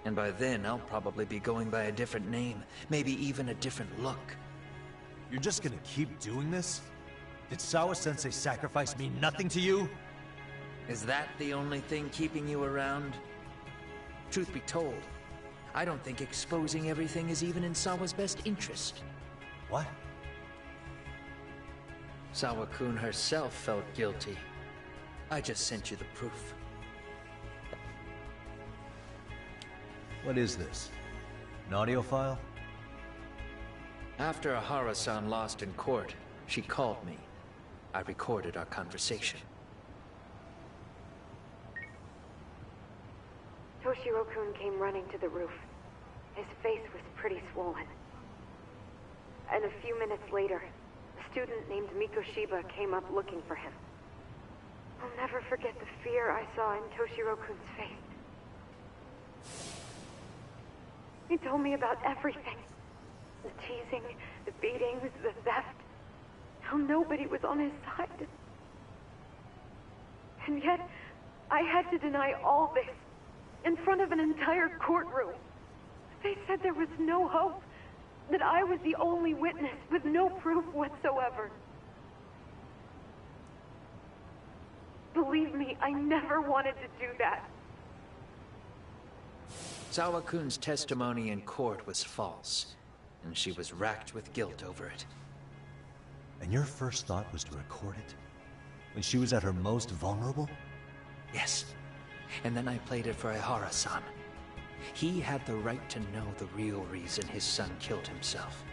And by then, I'll probably be going by a different name, maybe even a different look. You're just gonna keep doing this? Did Sawa-sensei sacrifice mean nothing to you? Is that the only thing keeping you around? Truth be told, I don't think exposing everything is even in Sawa's best interest. What? Sawa-kun herself felt guilty. I just sent you the proof. What is this? An audio file? After Ahara-san lost in court, she called me. I recorded our conversation. Toshiro-kun came running to the roof. His face was pretty swollen. And a few minutes later, a student named Mikoshiba came up looking for him. I'll never forget the fear I saw in Toshiro-kun's face. He told me about everything. The teasing, the beatings, the theft. How nobody was on his side. And yet, I had to deny all this in front of an entire courtroom. They said there was no hope, that I was the only witness with no proof whatsoever. Believe me, I never wanted to do that. Sawa-kun's testimony in court was false, and she was racked with guilt over it. And your first thought was to record it? When she was at her most vulnerable? Yes. And then I played it for Ahara-san. He had the right to know the real reason his son killed himself.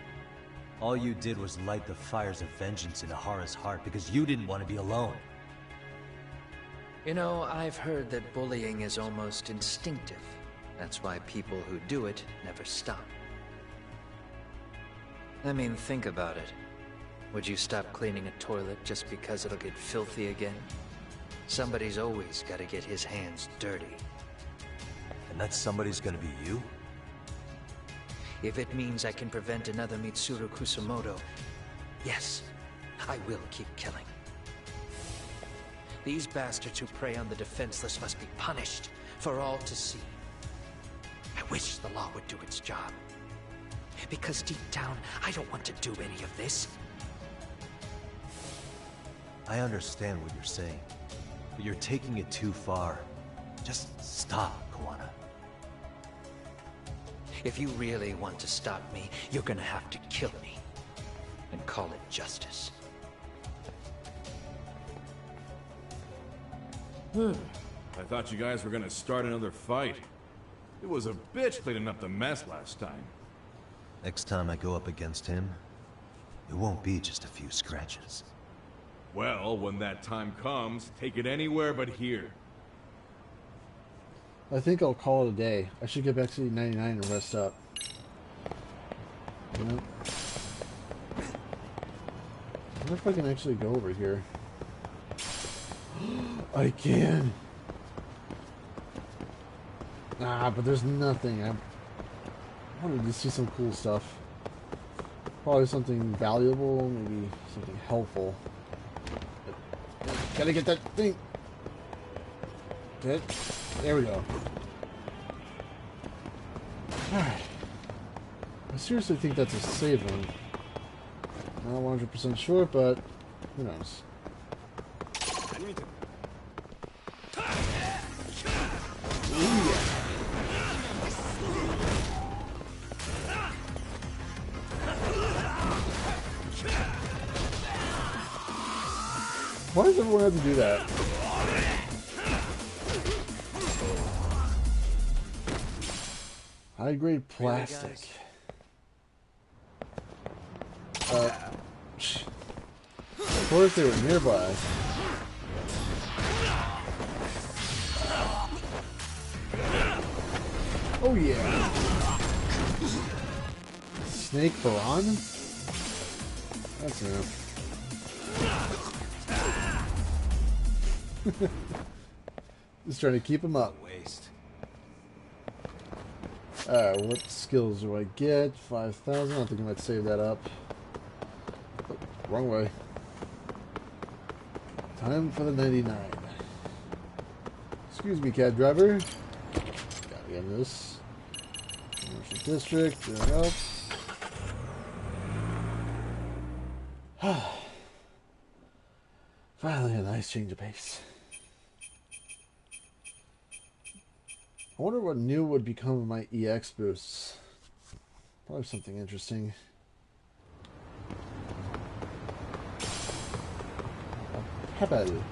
All you did was light the fires of vengeance in Ahara's heart because you didn't want to be alone. You know, I've heard that bullying is almost instinctive. That's why people who do it never stop. I mean, think about it. Would you stop cleaning a toilet just because it'll get filthy again? Somebody's always got to get his hands dirty. And that somebody's gonna be you? If it means I can prevent another Mitsuru Kusumoto, yes, I will keep killing. These bastards who prey on the defenseless must be punished for all to see. I wish the law would do its job. Because deep down, I don't want to do any of this. I understand what you're saying, but you're taking it too far. Just stop, Kawana. If you really want to stop me, you're gonna have to kill me. And call it justice. I thought you guys were gonna start another fight. It was a bitch cleaning up the mess last time. Next time I go up against him, it won't be just a few scratches. Well, when that time comes, take it anywhere but here. I think I'll call it a day. I should get back to 99 and rest up. You know? I wonder if I can actually go over here. I can! Ah, but there's nothing. I wanted to see some cool stuff. Probably something valuable, maybe something helpful. Gotta get that thing. Okay, there we go. Alright. I seriously think that's a save room. Not 100% sure, but who knows. Ooh, yeah. Why does everyone have to do that? High-grade plastic. Of course they were nearby. Oh yeah. Snake Baron? That's enough. Just trying to keep him up. What skills do I get? 5,000. I don't think I might save that up. Oh, wrong way. Time for the 99. Excuse me, cab driver. Gotta get this. Commercial district. There we go. Finally, a nice change of pace. I wonder what new would become of my EX boosts. Probably something interesting. A pebble.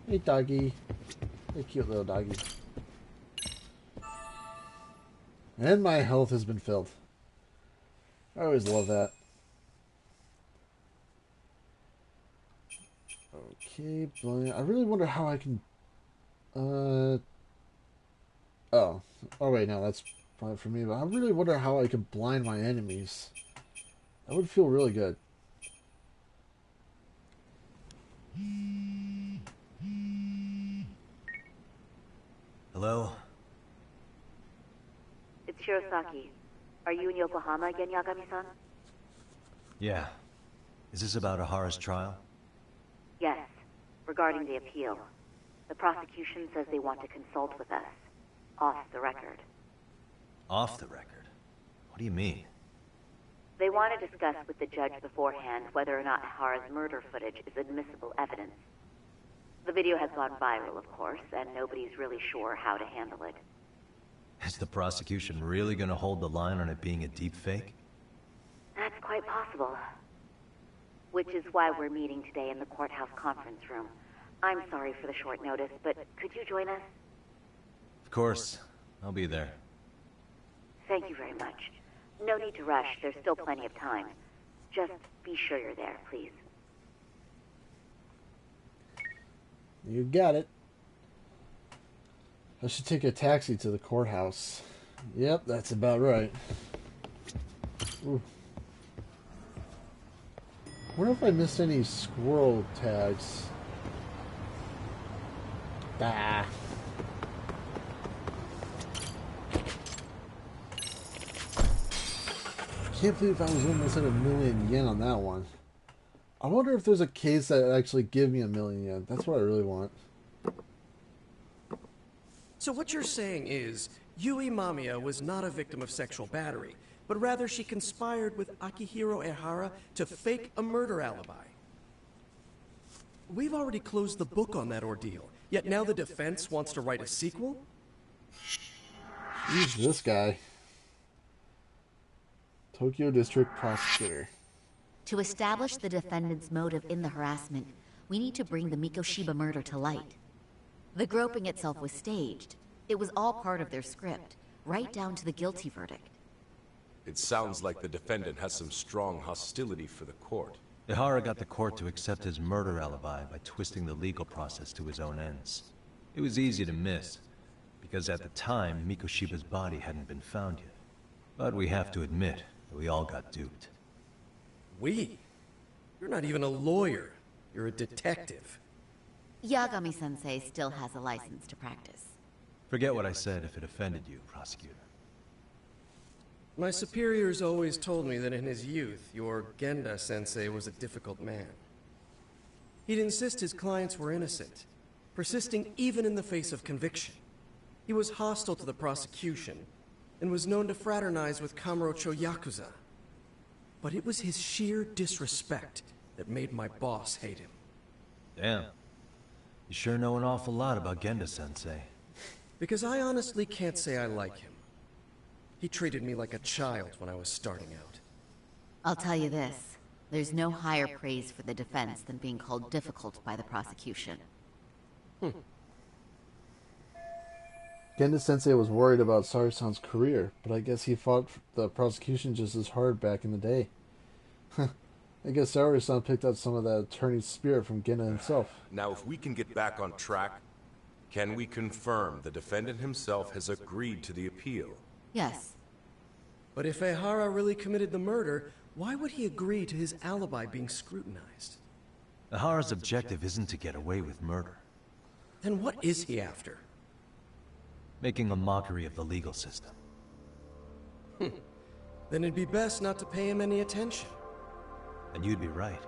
Hey, doggy. Hey, cute little doggy. And my health has been filled. I always love that. Okay, I really wonder how I can... Oh, wait, no, that's probably for me, but I really wonder how I can blind my enemies. That would feel really good. Hello? It's Shirosaki. Are you in Yokohama again, Yagami-san? Yeah. Is this about Ahara's trial? Yes. Regarding the appeal. The prosecution says they want to consult with us. Off the record. Off the record? What do you mean? They want to discuss with the judge beforehand whether or not Ahara's murder footage is admissible evidence. The video has gone viral, of course, and nobody's really sure how to handle it. Is the prosecution really gonna hold the line on it being a deep fake? That's quite possible. Which is why we're meeting today in the courthouse conference room. I'm sorry for the short notice, but could you join us? Of course. I'll be there. Thank you very much. No need to rush. There's still plenty of time. Just be sure you're there, please. You got it. I should take a taxi to the courthouse. Yep, that's about right. Ooh. I wonder if I missed any squirrel tags. Bah. Can't believe I was almost at 1,000,000 yen on that one. I wonder if there's a case that actually give me 1,000,000 yen. That's what I really want. So what you're saying is, Yui Mamiya was not a victim of sexual battery, but rather she conspired with Akihiro Ehara to fake a murder alibi. We've already closed the book on that ordeal, yet now the defense wants to write a sequel? Who's this guy? Tokyo District Prosecutor. To establish the defendant's motive in the harassment, we need to bring the Mikoshiba murder to light. The groping itself was staged. It was all part of their script, right down to the guilty verdict. It sounds like the defendant has some strong hostility for the court. Ehara got the court to accept his murder alibi by twisting the legal process to his own ends. It was easy to miss, because at the time, Mikoshiba's body hadn't been found yet. But we have to admit that we all got duped. We? You're not even a lawyer. You're a detective. Yagami-sensei still has a license to practice. Forget what I said if it offended you, prosecutor. My superiors always told me that in his youth, your Genda-sensei was a difficult man. He'd insist his clients were innocent, persisting even in the face of conviction. He was hostile to the prosecution, and was known to fraternize with Kamurocho Yakuza. But it was his sheer disrespect that made my boss hate him. Damn. You sure know an awful lot about Genda-sensei. Because I honestly can't say I like him. He treated me like a child when I was starting out. I'll tell you this. There's no higher praise for the defense than being called difficult by the prosecution. Genda-sensei was worried about Sari-san's career, but I guess he fought the prosecution just as hard back in the day. I guess Sari-san picked up some of that attorney spirit from Genda himself. Now, if we can get back on track, can we confirm the defendant himself has agreed to the appeal? Yes. But if Ehara really committed the murder, why would he agree to his alibi being scrutinized? Ehara's objective isn't to get away with murder. Then what is he after? Making a mockery of the legal system. Then it'd be best not to pay him any attention. And you'd be right.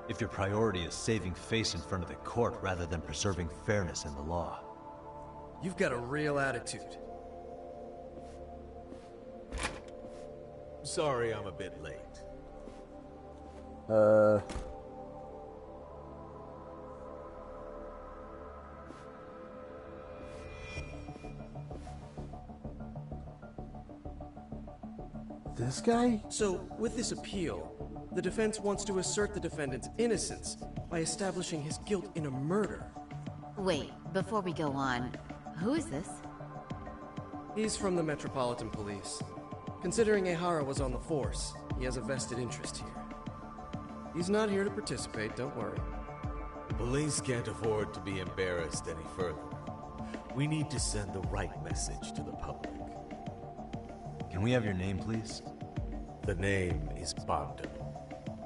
If your priority is saving face in front of the court rather than preserving fairness in the law. You've got a real attitude. Sorry I'm a bit late. This guy? So, with this appeal, the defense wants to assert the defendant's innocence by establishing his guilt in a murder. Wait, before we go on, who is this? He's from the Metropolitan Police. Considering Ehara was on the force, he has a vested interest here. He's not here to participate, don't worry. The police can't afford to be embarrassed any further. We need to send the right message to the public. Can we have your name, please? The name is Bando.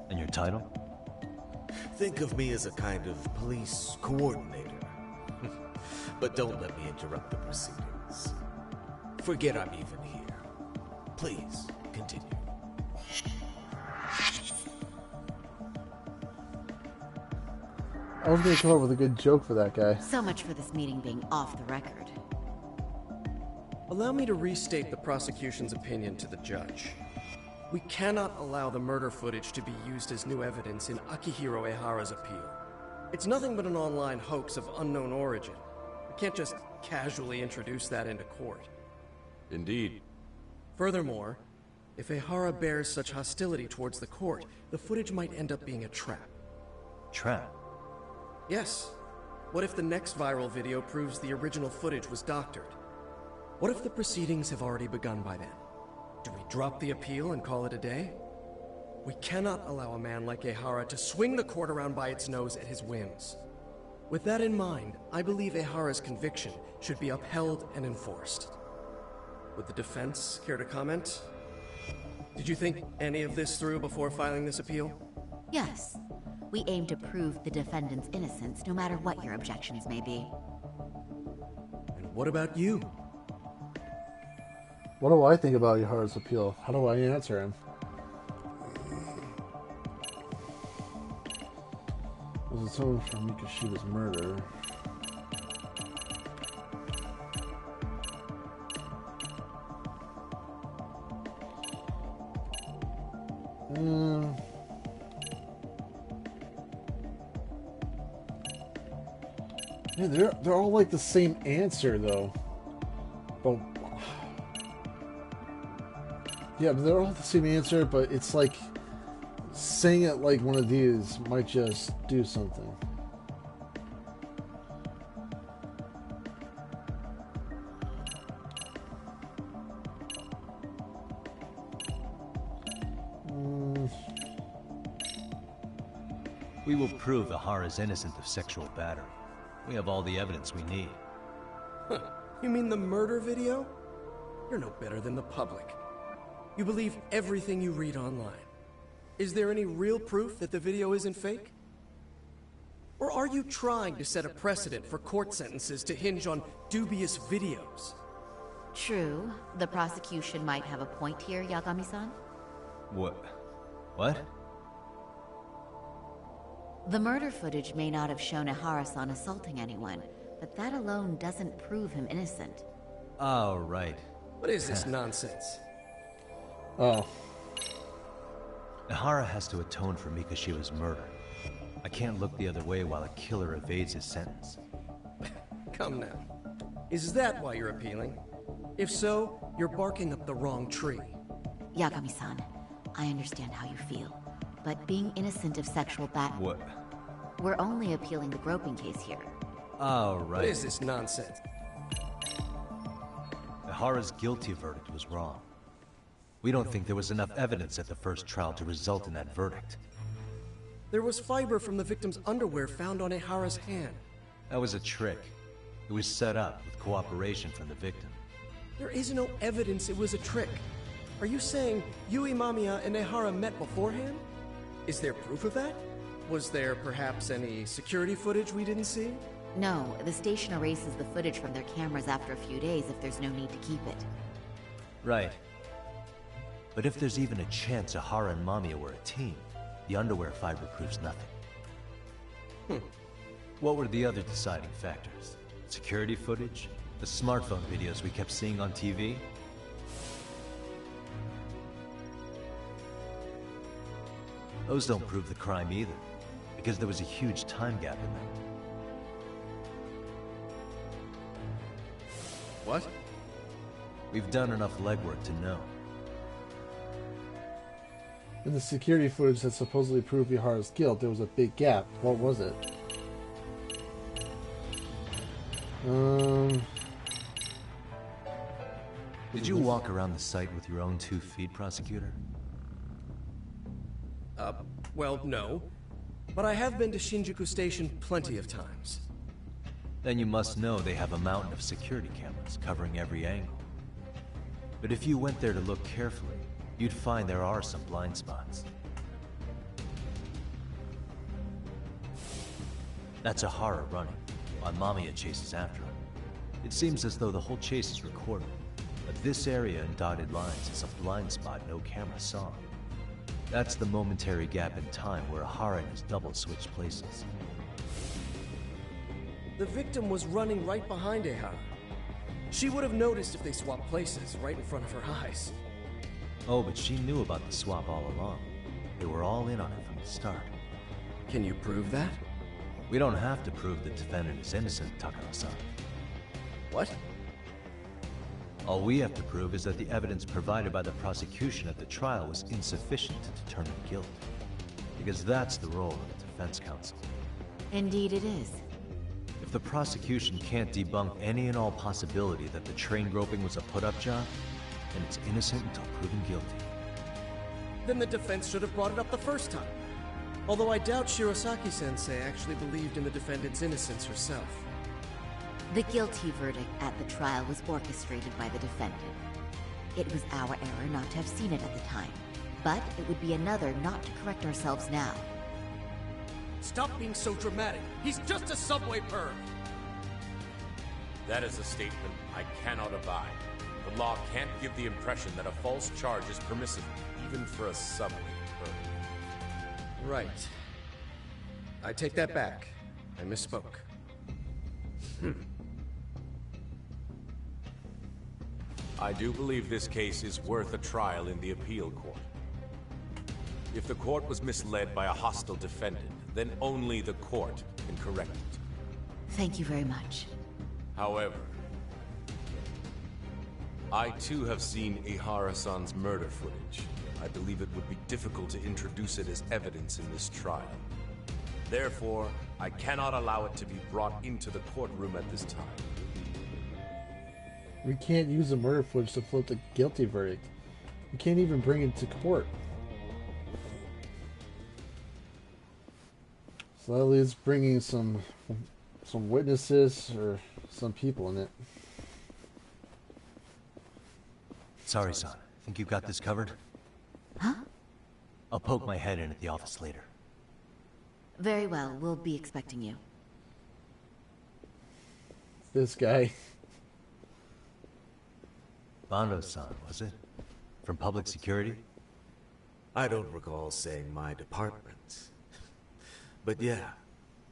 And your title? Think of me as a kind of police coordinator. But don't let me interrupt the proceedings. Forget I'm even here. Please, continue. I was gonna come up with a good joke for that guy. So much for this meeting being off the record. Allow me to restate the prosecution's opinion to the judge. We cannot allow the murder footage to be used as new evidence in Akihiro Ehara's appeal. It's nothing but an online hoax of unknown origin. We can't just casually introduce that into court. Indeed. Furthermore, if Ehara bears such hostility towards the court, the footage might end up being a trap. Trap? Yes. What if the next viral video proves the original footage was doctored? What if the proceedings have already begun by then? Do we drop the appeal and call it a day? We cannot allow a man like Ehara to swing the court around by its nose at his whims. With that in mind, I believe Ehara's conviction should be upheld and enforced. Would the defense care to comment? Did you think any of this through before filing this appeal? Yes. We aim to prove the defendant's innocence, no matter what your objections may be. And what about you? What do I think about Ehara's appeal? How do I answer him? Was it someone from Mikoshiba's murder? Yeah, they're all like the same answer though. But yeah, but they're all the same answer, but it's like saying it like one of these might just do something. We will prove Ehara's innocent of sexual battery. We have all the evidence we need. Huh. You mean the murder video? You're no better than the public. You believe everything you read online. Is there any real proof that the video isn't fake? Or are you trying to set a precedent for court sentences to hinge on dubious videos? True, the prosecution might have a point here, Yagami-san. What? The murder footage may not have shown Ehara-san assaulting anyone, but that alone doesn't prove him innocent. Oh, right. What is this nonsense? Oh. Ehara has to atone for Mikoshiba's murder. I can't look the other way while a killer evades his sentence. Come now. Is that why you're appealing? If so, you're barking up the wrong tree. Yagami-san, I understand how you feel, but being innocent of sexual What? We're only appealing the groping case here. Oh, right. What is this nonsense? Ehara's guilty verdict was wrong. We don't think there was enough evidence at the first trial to result in that verdict. There was fiber from the victim's underwear found on Ehara's hand. That was a trick. It was set up with cooperation from the victim. There is no evidence it was a trick. Are you saying Yui Mamiya and Ehara met beforehand? Is there proof of that? Was there perhaps any security footage we didn't see? No, the station erases the footage from their cameras after a few days if there's no need to keep it. Right. But if there's even a chance Ehara and Mamiya were a team, the underwear fiber proves nothing. What were the other deciding factors? Security footage? The smartphone videos we kept seeing on TV? Those don't prove the crime either, because there was a huge time gap in them. What? We've done enough legwork to know. In the security footage that supposedly proved Ehara's guilt, there was a big gap. What was it? Did you walk around the site with your own 2 feet, prosecutor? Well, no. But I have been to Shinjuku Station plenty of times. Then you must know they have a mountain of security cameras covering every angle. But if you went there to look carefully, you'd find there are some blind spots. That's Ehara running, while Mamiya chases after him. It seems as though the whole chase is recorded, but this area in dotted lines is a blind spot no camera saw. That's the momentary gap in time where Ehara and his double switched places. The victim was running right behind Ehara. She would have noticed if they swapped places right in front of her eyes. Oh, but she knew about the swap all along. They were all in on it from the start. Can you prove that? We don't have to prove the defendant is innocent, Takano-san. What? All we have to prove is that the evidence provided by the prosecution at the trial was insufficient to determine guilt. Because that's the role of the defense counsel. Indeed it is. If the prosecution can't debunk any and all possibility that the train groping was a put-up job, then it's innocent until proven guilty. Then the defense should have brought it up the first time. Although I doubt Shirosaki-sensei actually believed in the defendant's innocence herself. The guilty verdict at the trial was orchestrated by the defendant. It was our error not to have seen it at the time, but it would be another not to correct ourselves now. Stop being so dramatic. He's just a subway perv. That is a statement I cannot abide. The law can't give the impression that a false charge is permissible, even for a subway perv. Right. I take that back. I misspoke. I do believe this case is worth a trial in the appeal court. If the court was misled by a hostile defendant, then only the court can correct it. Thank you very much. However, I too have seen Ehara-san's murder footage. I believe it would be difficult to introduce it as evidence in this trial. Therefore, I cannot allow it to be brought into the courtroom at this time. We can't use the murder footage to float the guilty verdict. We can't even bring it to court. So that leaves bringing some witnesses or some people in it. Sorry, son. Think you've got this covered? Huh? I'll poke my head in at the office later. Very well. We'll be expecting you. This guy. Bando-san, was it? From public security? I don't recall saying my department. But yeah,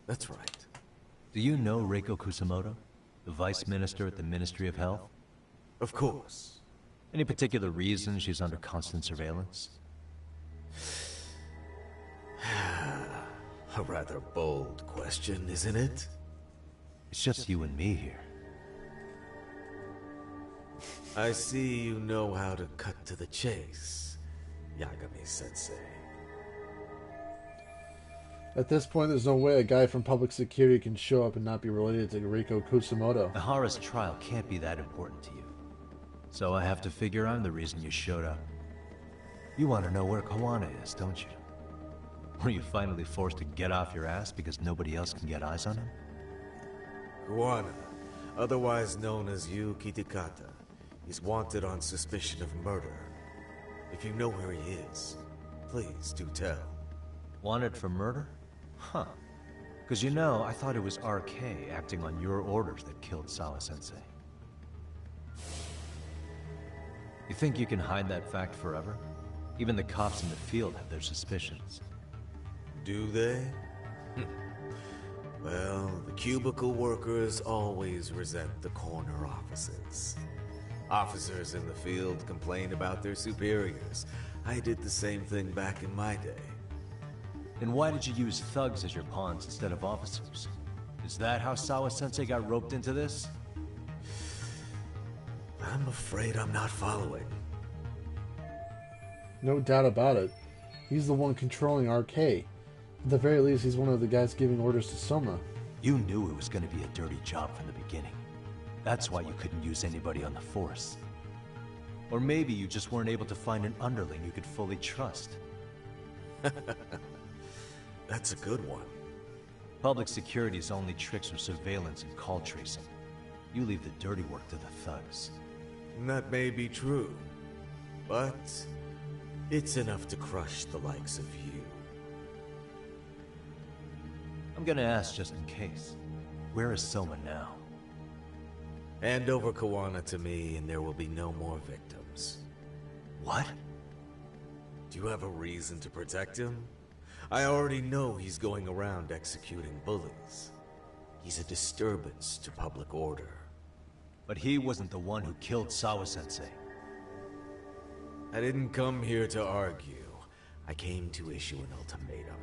that's right. Do you know Reiko Kusamoto? The Vice Minister at the Ministry of Health? Of course. Any particular reason she's under constant surveillance? A rather bold question, isn't it? It's just you and me here. I see you know how to cut to the chase, Yagami-sensei. At this point, there's no way a guy from public security can show up and not be related to Reiko Kusamoto. Ihara's trial can't be that important to you. So I have to figure I'm the reason you showed up. You want to know where Kawana is, don't you? Were you finally forced to get off your ass because nobody else can get eyes on him? Kawana, otherwise known as Yu Kitakata, is wanted on suspicion of murder. If you know where he is, please do tell. Wanted for murder? Huh. Because you know, I thought it was RK acting on your orders that killed Sawa-sensei. You think you can hide that fact forever? Even the cops in the field have their suspicions. Do they? Well, the cubicle workers always resent the corner offices. Officers in the field complain about their superiors. I did the same thing back in my day. Then why did you use thugs as your pawns instead of officers? Is that how Sawa-sensei got roped into this? I'm afraid I'm not following. No doubt about it. He's the one controlling RK. At the very least, he's one of the guys giving orders to Soma. You knew it was going to be a dirty job from the beginning. That's why you couldn't use anybody on the force. Or maybe you just weren't able to find an underling you could fully trust. That's a good one. Public security's only tricks are surveillance and call tracing. You leave the dirty work to the thugs. That may be true, but it's enough to crush the likes of you. I'm gonna ask just in case. Where is Soma now? Hand over Kawana to me and there will be no more victims. What? Do you have a reason to protect him? I already know he's going around executing bullies. He's a disturbance to public order. But he wasn't the one who killed Sawa-sensei. I didn't come here to argue. I came to issue an ultimatum.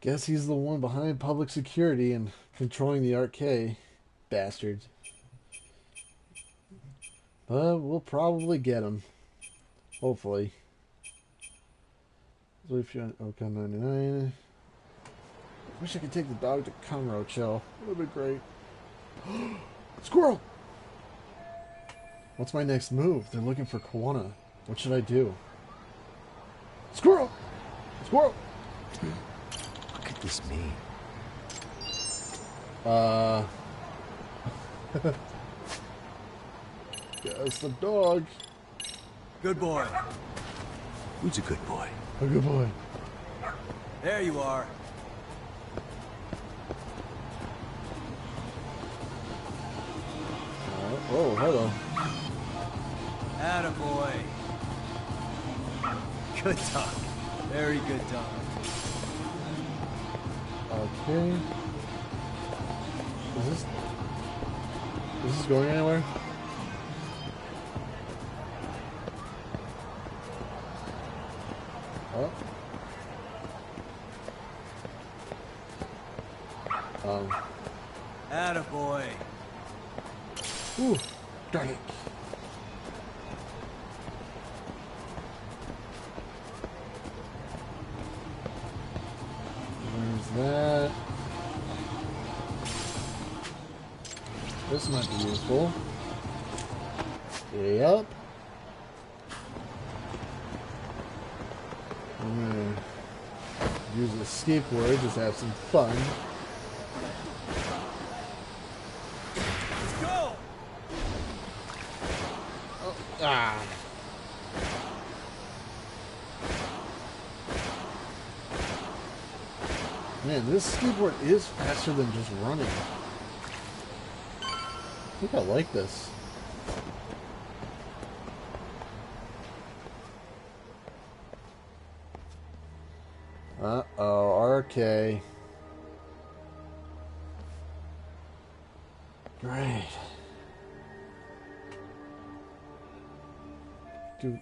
Guess he's the one behind public security and controlling the RK. Bastards. But we'll probably get him. Hopefully. So if you're OK 99. Wish I could take the dog to Kamurocho. That would be great. Squirrel! What's my next move? They're looking for Kawana. What should I do? Squirrel! Squirrel! What could this mean? Yes, the dog. Good boy. Who's a good boy? A good boy. There you are. Oh, hello. Attaboy. Good dog. Very good dog. Okay. Is this going anywhere? Oh. Attaboy. Ooh, darn it. Where's that? This might be useful. Yep. I'm gonna use the escape word, just have some fun. Let's go! Oh, ah. Man, this skateboard is faster than just running. I think I like this. Uh-oh, RK. Great. Dude,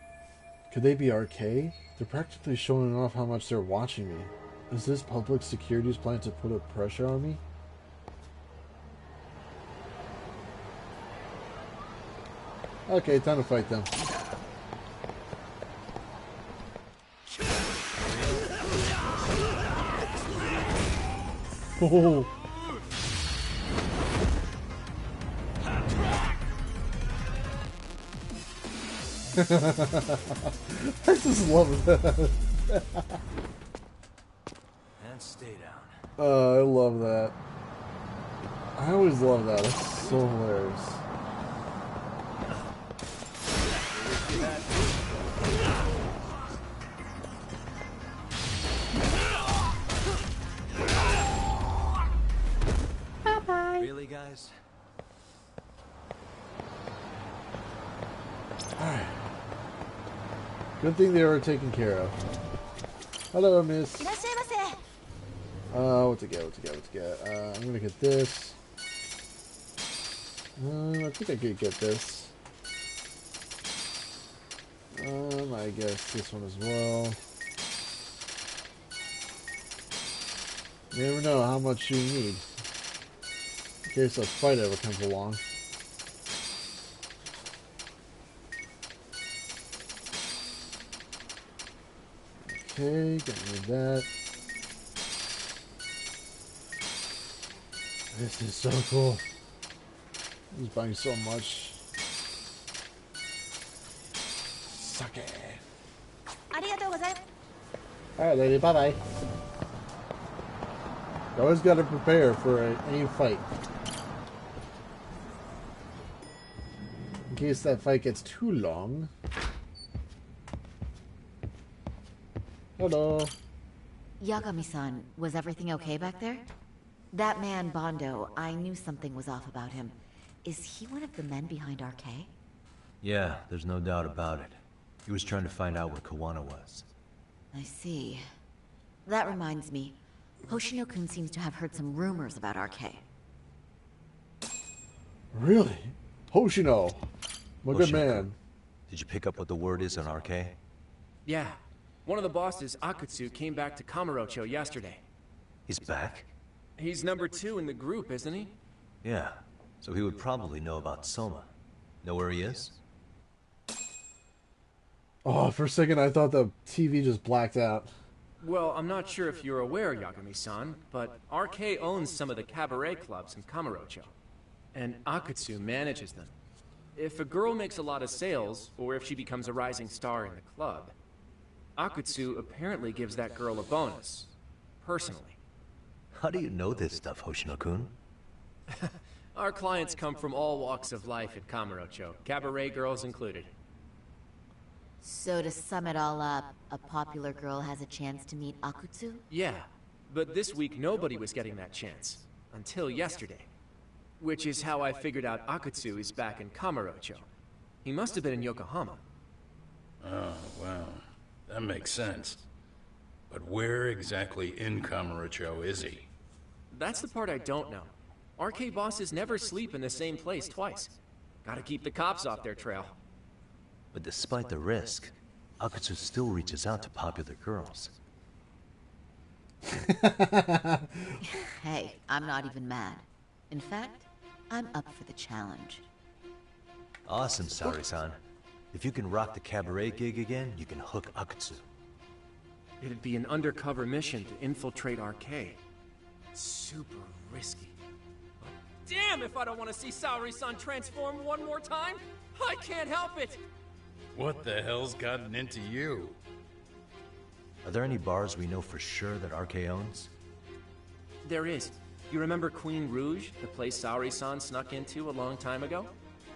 could they be RK? They're practically showing off how much they're watching me. Is this public security's plan to put a pressure on me? Okay, time to fight them. Oh. I just love that. And stay down. I love that. I always love that. It's so hilarious. Really, guys? Alright. Good thing they were taken care of. Hello, miss. What to get? I'm gonna get this. I think I could get this. I guess this one as well. You never know how much you need in case a fight ever comes along. Okay, get rid of that. This is so cool. He's buying so much. Suck it. Alright, lady, bye bye. You always gotta prepare for any fight. In case that fight gets too long. Hello. Yagami-san, was everything okay back there? That man, Bondo, I knew something was off about him. Is he one of the men behind RK? Yeah, there's no doubt about it. He was trying to find out where Kawana was. I see. That reminds me. Hoshino-kun seems to have heard some rumors about RK. Really? Hoshino. My good man. Did you pick up what the word is on RK? Yeah. One of the bosses, Akutsu, came back to Kamurocho yesterday. He's back? He's number 2 in the group, isn't he? Yeah. So he would probably know about Soma. Know where he is? Oh, for a second I thought the TV just blacked out. Well, I'm not sure if you're aware, Yagami-san, but RK owns some of the cabaret clubs in Kamurocho. And Akutsu manages them. If a girl makes a lot of sales, or if she becomes a rising star in the club, Akutsu apparently gives that girl a bonus. Personally. How do you know this stuff, Hoshino-kun? Our clients come from all walks of life at Kamurocho, cabaret girls included. So to sum it all up, a popular girl has a chance to meet Akutsu? Yeah, but this week nobody was getting that chance. Until yesterday. Which is how I figured out Akutsu is back in Kamurocho. He must have been in Yokohama. Oh, wow. That makes sense. But where exactly in Kamurocho is he? That's the part I don't know. RK bosses never sleep in the same place twice. Gotta keep the cops off their trail. But despite the risk, Akutsu still reaches out to popular girls. Hey, I'm not even mad. In fact, I'm up for the challenge. Awesome, Saori-san. If you can rock the cabaret gig again, you can hook Akutsu. It'd be an undercover mission to infiltrate RK. Super risky. But damn if I don't want to see Saori-san transform one more time! I can't help it! What the hell's gotten into you? Are there any bars we know for sure that RK owns? There is. You remember Queen Rouge, the place Saori-san snuck into a long time ago?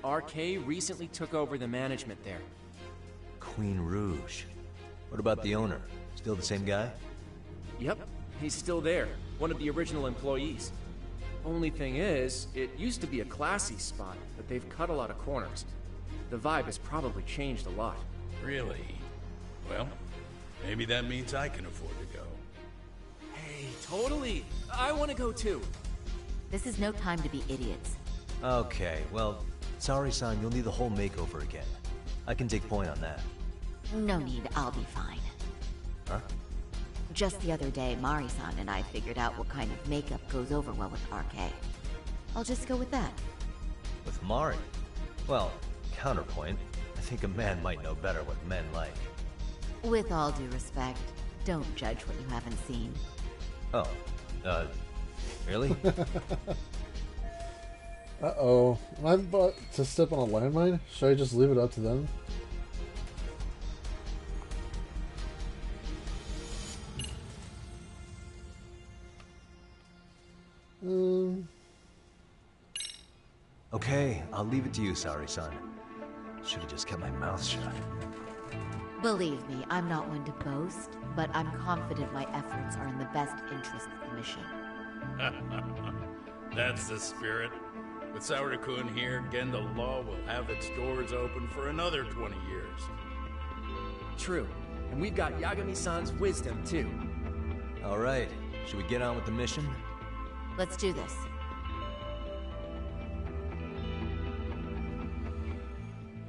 RK recently took over the management there. Queen Rouge. What about the owner? Still the same guy? Yep, he's still there. one of the original employees. Only thing is, it used to be a classy spot, but they've cut a lot of corners. The vibe has probably changed a lot. Really? Well, maybe that means I can afford to go. Hey, totally! I want to go too! This is no time to be idiots. Okay, well, Saori-san, you'll need the whole makeover again. I can take point on that. No need, I'll be fine. Huh? Just the other day, Mari-san and I figured out what kind of makeup goes over well with RK. I'll just go with that. With Mari? Well, counterpoint, I think a man might know better what men like. With all due respect, don't judge what you haven't seen. Oh, really? Uh-oh. Am I about to step on a landmine? Should I just leave it up to them? Okay, I'll leave it to you, Saori-san. Should have just kept my mouth shut. Believe me, I'm not one to boast, but I'm confident my efforts are in the best interest of the mission. That's the spirit. With Saori-kun here, Genda Law will have its doors open for another 20 years. True. And we've got Yagami-san's wisdom, too. Alright, should we get on with the mission? Let's do this.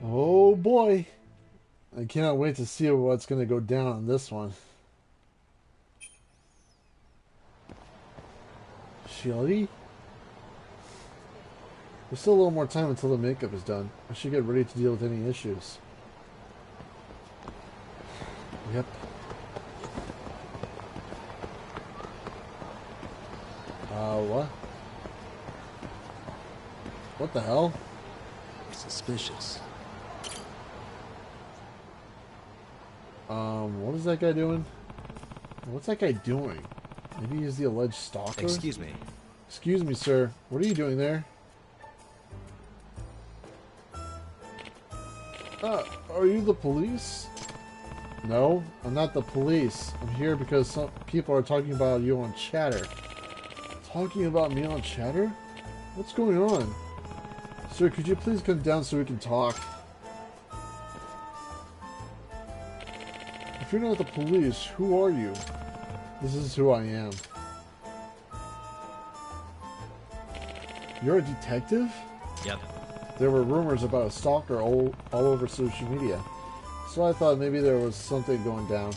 Oh boy. I cannot wait to see what's going to go down on this one. Shiori? There's still a little more time until the makeup is done. I should get ready to deal with any issues. Yep. What? What the hell? Suspicious. What is that guy doing? What's that guy doing? Maybe he's the alleged stalker? Excuse me. Excuse me, sir. What are you doing there? Are you the police? No, I'm not the police. I'm here because some people are talking about you on Chatter. Talking about me on Chatter? What's going on? Sir, could you please come down so we can talk? If you're not the police, who are you? This is who I am. You're a detective? Yep. There were rumors about a stalker all over social media, so I thought maybe there was something going down.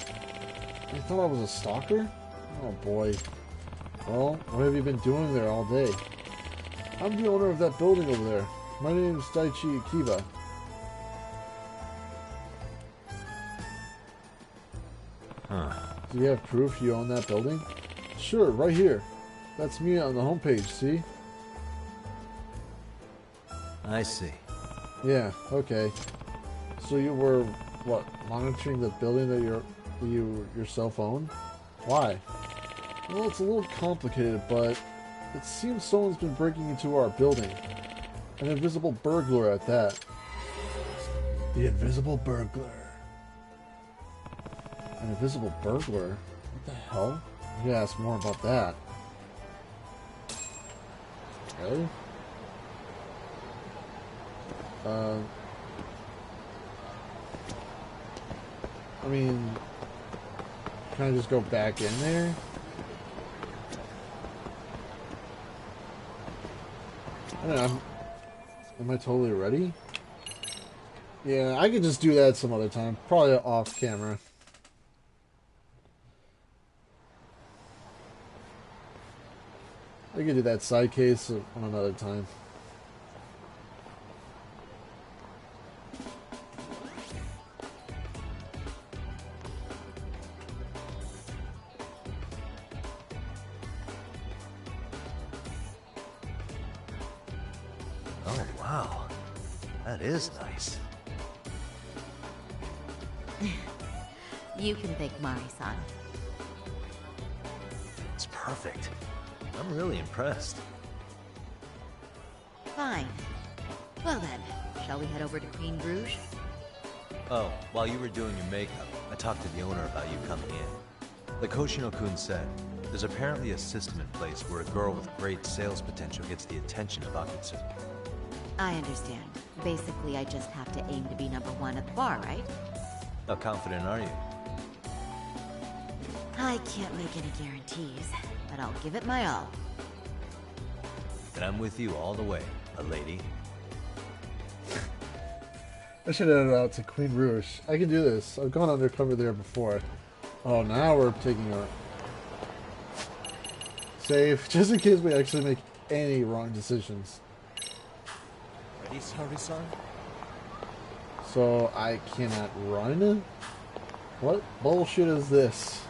You thought I was a stalker? Oh boy. Well, what have you been doing there all day? I'm the owner of that building over there. My name is Daichi Akiba. Huh. Do you have proof you own that building? Sure, right here. That's me on the homepage, see? I see. Yeah, okay. So you were, what, monitoring the building that you yourself own? Why? Well, it's a little complicated, but it seems someone's been breaking into our building. An invisible burglar at that. The invisible burglar. An invisible burglar? What the hell? I'm gonna ask more about that. Really? I mean, can I just go back in there? I don't know, am I totally ready? Yeah, I could just do that some other time. Probably off camera. I could do that side case on another time. Oh, wow. That is nice. You can thank Mari-san. It's perfect. I'm really impressed. Fine. Well then, shall we head over to Queen Bruges? Oh, while you were doing your makeup, I talked to the owner about you coming in. Like Hoshino-kun said, There's apparently a system in place where a girl with great sales potential gets the attention of Akutsu. I understand. Basically, I just have to aim to be #1 at the bar, right? How confident are you? I can't make any guarantees, but I'll give it my all. And I'm with you all the way, a lady. I should add it out to Queen Rouge. I can do this. I've gone undercover there before. Oh, now we're taking our save, just in case we actually make any wrong decisions. Ready, Saori-san? So I cannot run? What bullshit is this?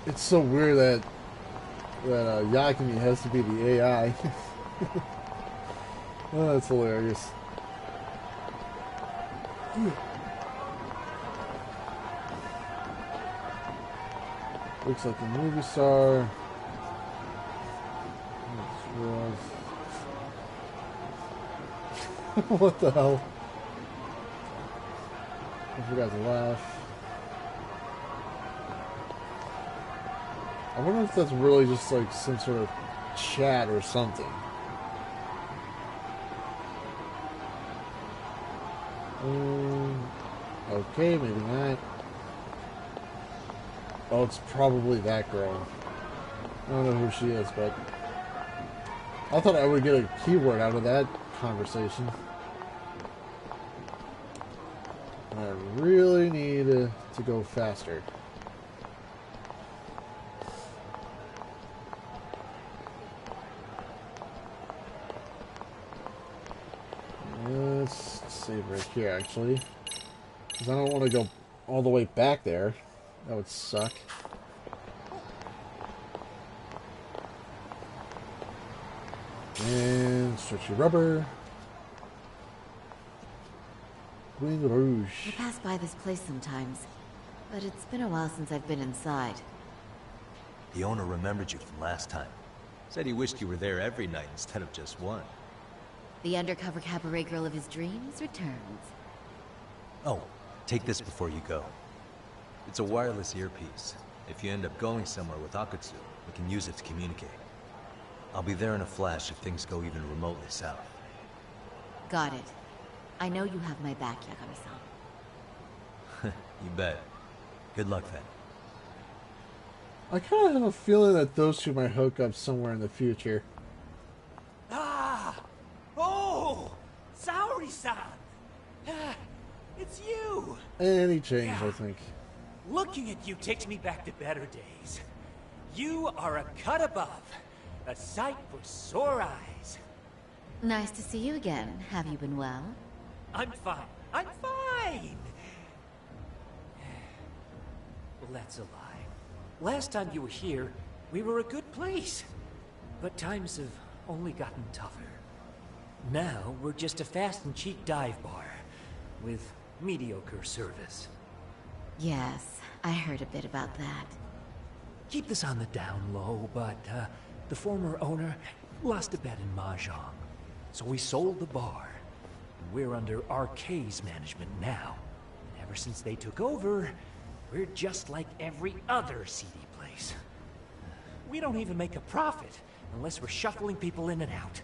It's so weird that Yakami has to be the AI. Oh, that's hilarious. Looks like a movie star. What the hell? I forgot to laugh. I wonder if that's really just like some sort of chat or something. Okay, maybe not. Oh, it's probably that girl. I don't know who she is, but I thought I would get a keyword out of that conversation. I really need to go faster. Let's save right here, actually. Because I don't want to go all the way back there. That would suck. And stretchy rubber. Queen Rouge. I pass by this place sometimes, but it's been a while since I've been inside. The owner remembered you from last time. Said he wished you were there every night instead of just one. The undercover cabaret girl of his dreams returns. Oh, take this before you go. It's a wireless earpiece. If you end up going somewhere with Akutsu, we can use it to communicate. I'll be there in a flash if things go even remotely south. Got it. I know you have my back, Yagami-san. You bet. Good luck then. I kind of have a feeling that those two might hook up somewhere in the future. Ah! Oh! Saori-san! Ah, it's you! Any change, I think. Looking at you takes me back to better days. You are a cut above. A sight for sore eyes. Nice to see you again. Have you been well? I'm fine. I'm fine! Well, that's a lie. Last time you were here, we were a good place. But times have only gotten tougher. Now, we're just a fast and cheap dive bar. With mediocre service. Yes, I heard a bit about that. Keep this on the down low, but the former owner lost a bet in Mahjong. So we sold the bar. We're under RK's management now. And ever since they took over, we're just like every other seedy place. We don't even make a profit unless we're shuffling people in and out.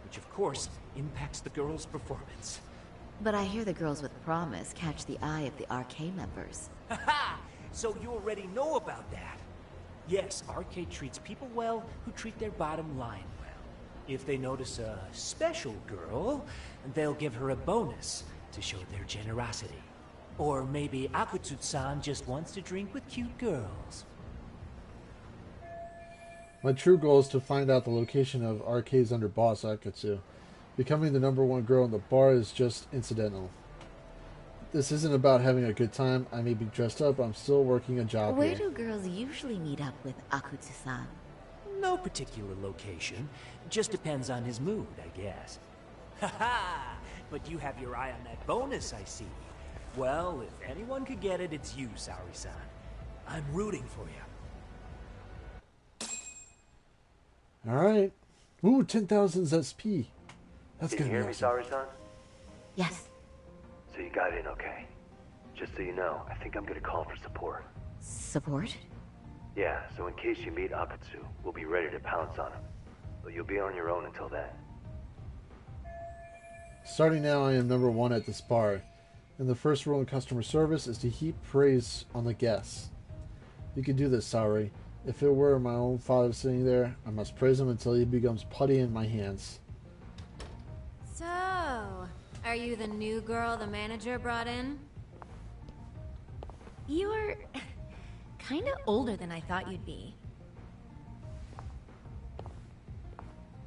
Which of course impacts the girls' performance. But I hear the girls with promise catch the eye of the RK members. Haha! So you already know about that. Yes, RK treats people well who treat their bottom line well. If they notice a special girl, they'll give her a bonus to show their generosity. Or maybe Akutsu-san just wants to drink with cute girls. My true goal is to find out the location of RK's underboss, Akutsu. Becoming the #1 girl in the bar is just incidental. This isn't about having a good time. I may be dressed up, I'm still working a job Where here. do girls usually meet up with Akutsu-san? No particular location. Just depends on his mood, I guess. Haha! But you have your eye on that bonus, I see. Well, if anyone could get it, it's you, Saori-san. I'm rooting for you. Alright. Ooh, 10,000 SP. That's Can you gonna hear be me, awesome. Saori-san? Yes. So you got in okay. Just so you know, I think I'm gonna call for support. Support? Yeah, so in case you meet Akatsu, we'll be ready to pounce on him. But you'll be on your own until then. Starting now, I am number 1 at this bar, and the first rule in customer service is to heap praise on the guests. You can do this, Saori. If it were my own father sitting there, I must praise him until he becomes putty in my hands. So, are you the new girl the manager brought in? You're kind of older than I thought you'd be.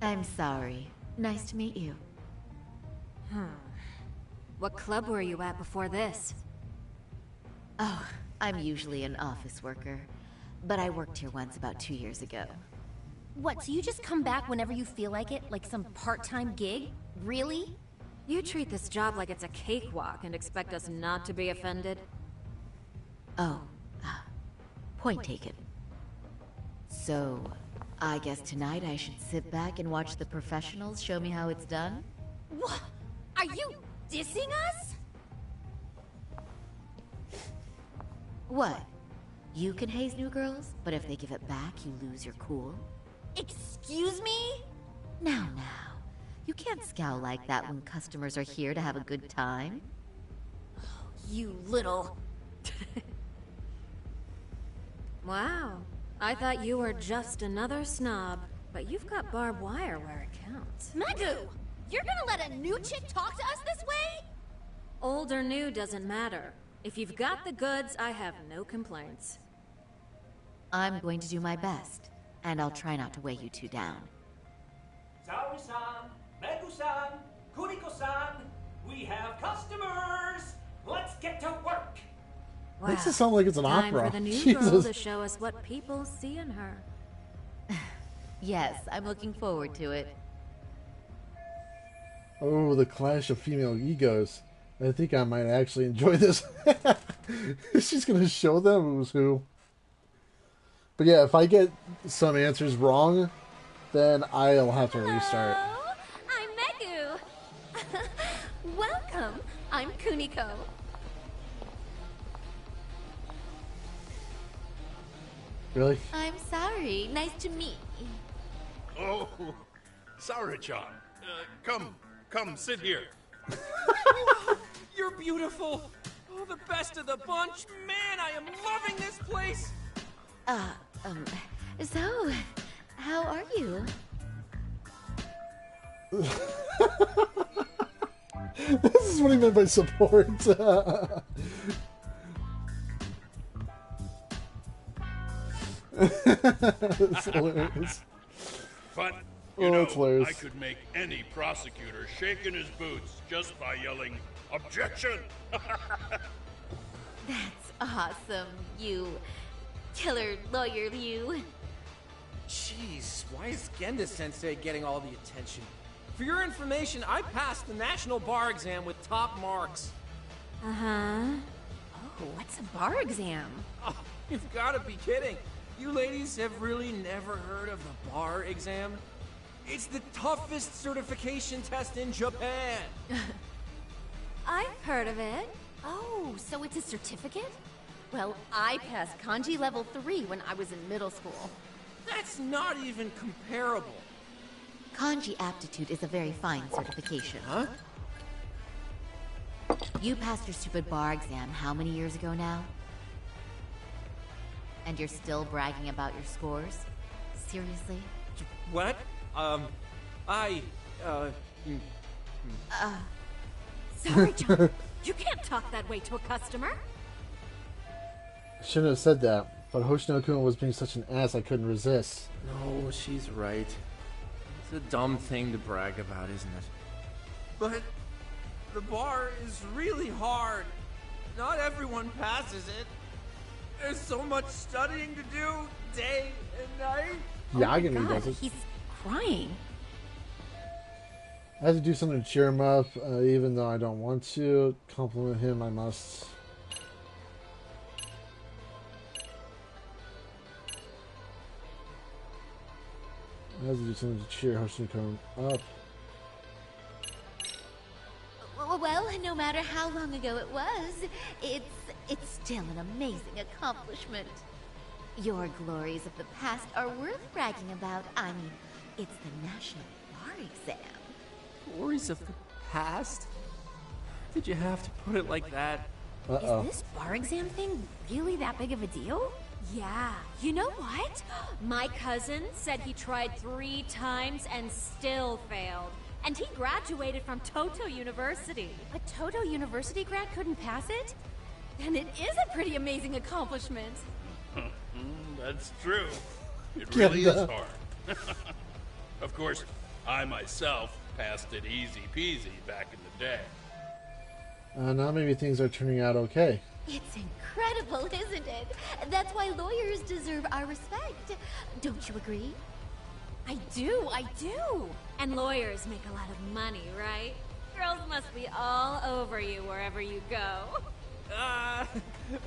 I'm sorry. Nice to meet you. What club were you at before this? Oh, I'm usually an office worker, but I worked here once about 2 years ago. What, so you just come back whenever you feel like it? Like some part-time gig? Really? You treat this job like it's a cakewalk and expect us not to be offended? Oh, point taken. So, I guess tonight I should sit back and watch the professionals show me how it's done? What? Are you dissing us? What? You can haze new girls, but if they give it back, you lose your cool? Excuse me? Now. You can't scowl like that when customers are here to have a good time. You little... Wow. I thought you were just another snob, but you've got barbed wire where it counts. Megu! You're gonna let a new chick talk to us this way? Old or new doesn't matter. If you've got the goods, I have no complaints. I'm going to do my best, and I'll try not to weigh you two down. Saori-san, Megu-san, Kuriko-san, we have customers! Let's get to work! Wow. Makes it sound like it's an Time opera. for the new Jesus. girl to show us what people see in her. Yes, I'm looking forward to it. Oh, the clash of female egos. I think I might actually enjoy this. She's gonna show them who's who. But yeah, if I get some answers wrong, then I'll have to restart. I'm Megu. Welcome. I'm Kuniko. Really? I'm sorry. Nice to meet you. Oh, Saori-chan. Come, sit here. You're beautiful! Oh, the best of the bunch! Man, I am loving this place! So, how are you? This is what he meant by support. It's hilarious. But, it's hilarious. I could make any prosecutor shake in his boots just by yelling, "Objection!" That's awesome, you killer lawyer, you. Jeez, why is Genda-sensei getting all the attention? For your information, I passed the national bar exam with top marks. Uh-huh. Oh, what's a bar exam? Oh, you've got to be kidding. You ladies have really never heard of the bar exam? It's the toughest certification test in Japan. I've heard of it. Oh, so it's a certificate? Well, I passed kanji level 3 when I was in middle school. That's not even comparable. Kanji aptitude is a very fine certification. Huh? You passed your stupid bar exam how many years ago now? And you're still bragging about your scores? Seriously? What? Sorry, John. You can't talk that way to a customer. I shouldn't have said that, but Hoshino-kun was being such an ass I couldn't resist. No, she's right. It's a dumb thing to brag about, isn't it? But the bar is really hard. Not everyone passes it. There's so much studying to do, day and night. Yagami does it. He's crying. I have to do something to cheer him up, even though I don't want to. Compliment him, I must. I have to do something to cheer Hoshino-kun up. Well, no no matter how long ago it was, it's still an amazing accomplishment. Your glories of the past are worth bragging about. I mean, it's the National Bar Exam. Glories of the past? Did you have to put it like that? Is this bar exam thing really that big of a deal? Yeah. You know what? My cousin said he tried 3 times and still failed. And he graduated from Toto University. A Toto University grad couldn't pass it? Then it is a pretty amazing accomplishment. That's true. It really is hard. Of course, I myself passed it easy peasy back in the day. Now maybe things are turning out okay. It's incredible, isn't it? That's why lawyers deserve our respect. Don't you agree? I do. And lawyers make a lot of money, right? Girls must be all over you wherever you go.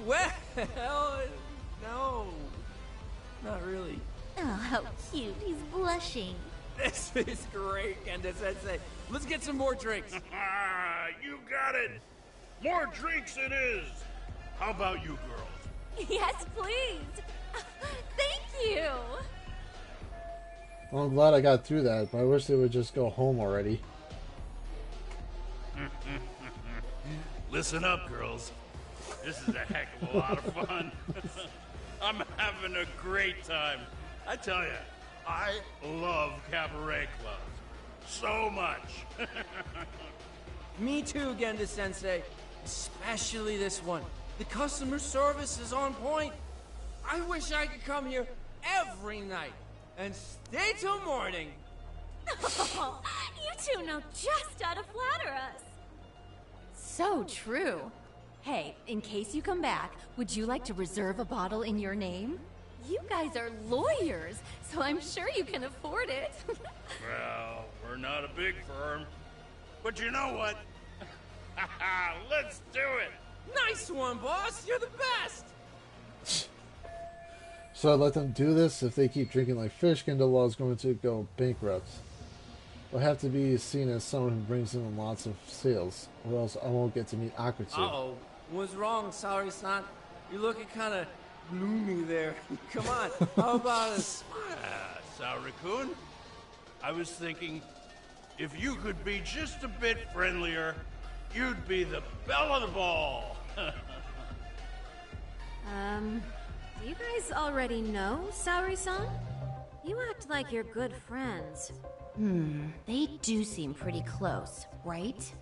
Well, no. Not really. Oh, how cute. He's blushing. This is great, Genda-sensei. Let's get some more drinks. You got it. More drinks it is. How about you girls? Yes, please. Thank you. Well, I'm glad I got through that, but I wish they would just go home already. Listen up, girls. This is a heck of a lot of fun. I'm having a great time. I tell you, I love cabaret clubs so much. Me too, Genda-sensei. Especially this one. The customer service is on point. I wish I could come here every night and stay till morning. Oh, you two know just how to flatter us. So true. Hey, in case you come back, would you like to reserve a bottle in your name? You guys are lawyers, so I'm sure you can afford it. Well, we're not a big firm. But you know what? Let's do it! Nice one, boss! You're the best! So I let them do this. If they keep drinking like fish, Genda-Law is going to go bankrupt. I'll have to be seen as someone who brings in lots of sales, or else I won't get to meet Akutsu. Uh-oh. What's wrong, Saori-san? You're looking kind of gloomy there. Come on, how about a smile? Saori-kun, I was thinking, if you could be just a bit friendlier, you'd be the belle of the ball. Do you guys already know Saori-san? You act like you're good friends. They do seem pretty close, right?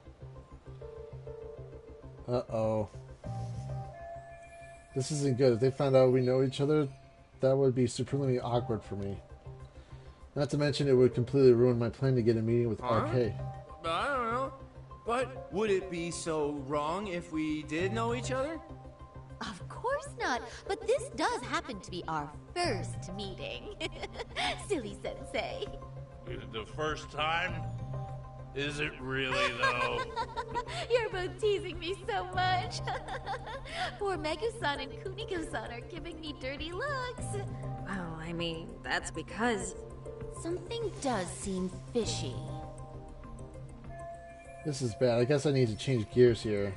Uh-oh. This isn't good. If they found out we know each other, that would be supremely awkward for me. Not to mention it would completely ruin my plan to get a meeting with RK. I don't know. But would it be so wrong if we did know each other? Of course not, but this does happen to be our first meeting. Silly sensei. The first time? Is it really, though? You're both teasing me so much. Poor Megu-san and Kuniko-san are giving me dirty looks. Well, I mean, that's because... Something does seem fishy. This is bad. I guess I need to change gears here.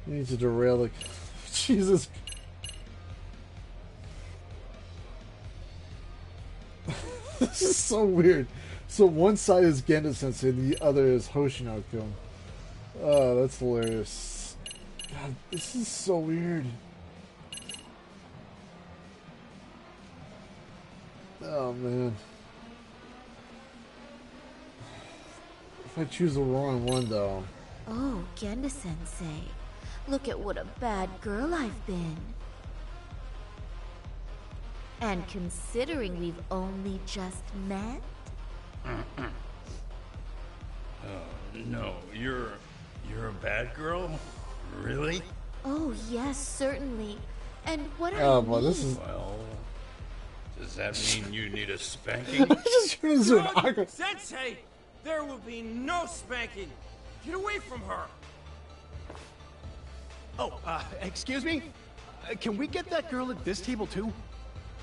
I need to derail the... Jesus. This is so weird. So one side is Genda-sensei and the other is Hoshino-kun. Oh, that's hilarious. God, this is so weird. Oh, man. If I choose the wrong one, though. Oh, Genda-sensei. Look at what a bad girl I've been. And considering we've only just met? No, you're a bad girl? Really? Oh, yes, certainly. And what I Oh, boy, mean... this is... Well, does that mean you need a spanking? Sensei! There will be no spanking! Get away from her! Oh, excuse me? Can we get that girl at this table too?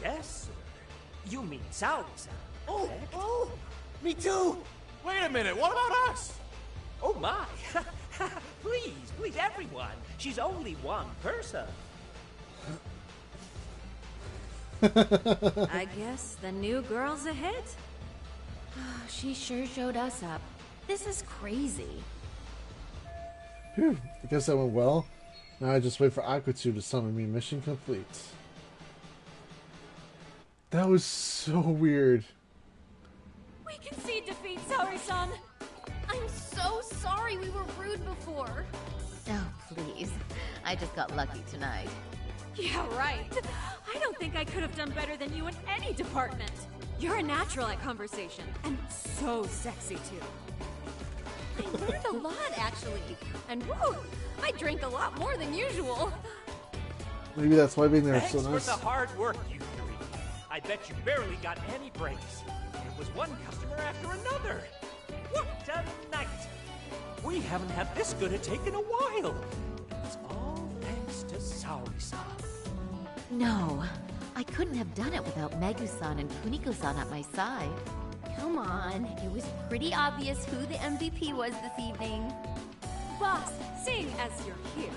Yes, sir. You mean Saori-san? Oh, me too. Wait a minute, what about us? Oh my. Please, everyone. She's only one person. I guess the new girl's a hit. She sure showed us up. This is crazy. Phew, I guess that went well. Now I just wait for Akutsu to summon me. Mission complete. That was so weird. We concede defeat, Saori-san. I'm so sorry we were rude before. Oh, please. I just got lucky tonight. Yeah, right. I don't think I could have done better than you in any department. You're a natural at conversation, and so sexy too. I learned a lot, actually. And woo, I drank a lot more than usual. Maybe that's why being there is so Thanks nice. for the hard work, you three. I bet you barely got any breaks. It was one customer after another. What a night! We haven't had this good a take in a while. It's all thanks to Saori-san. No, I couldn't have done it without Megu-san and Kuniko-san at my side. Come on, it was pretty obvious who the MVP was this evening. Boss, seeing as you're here,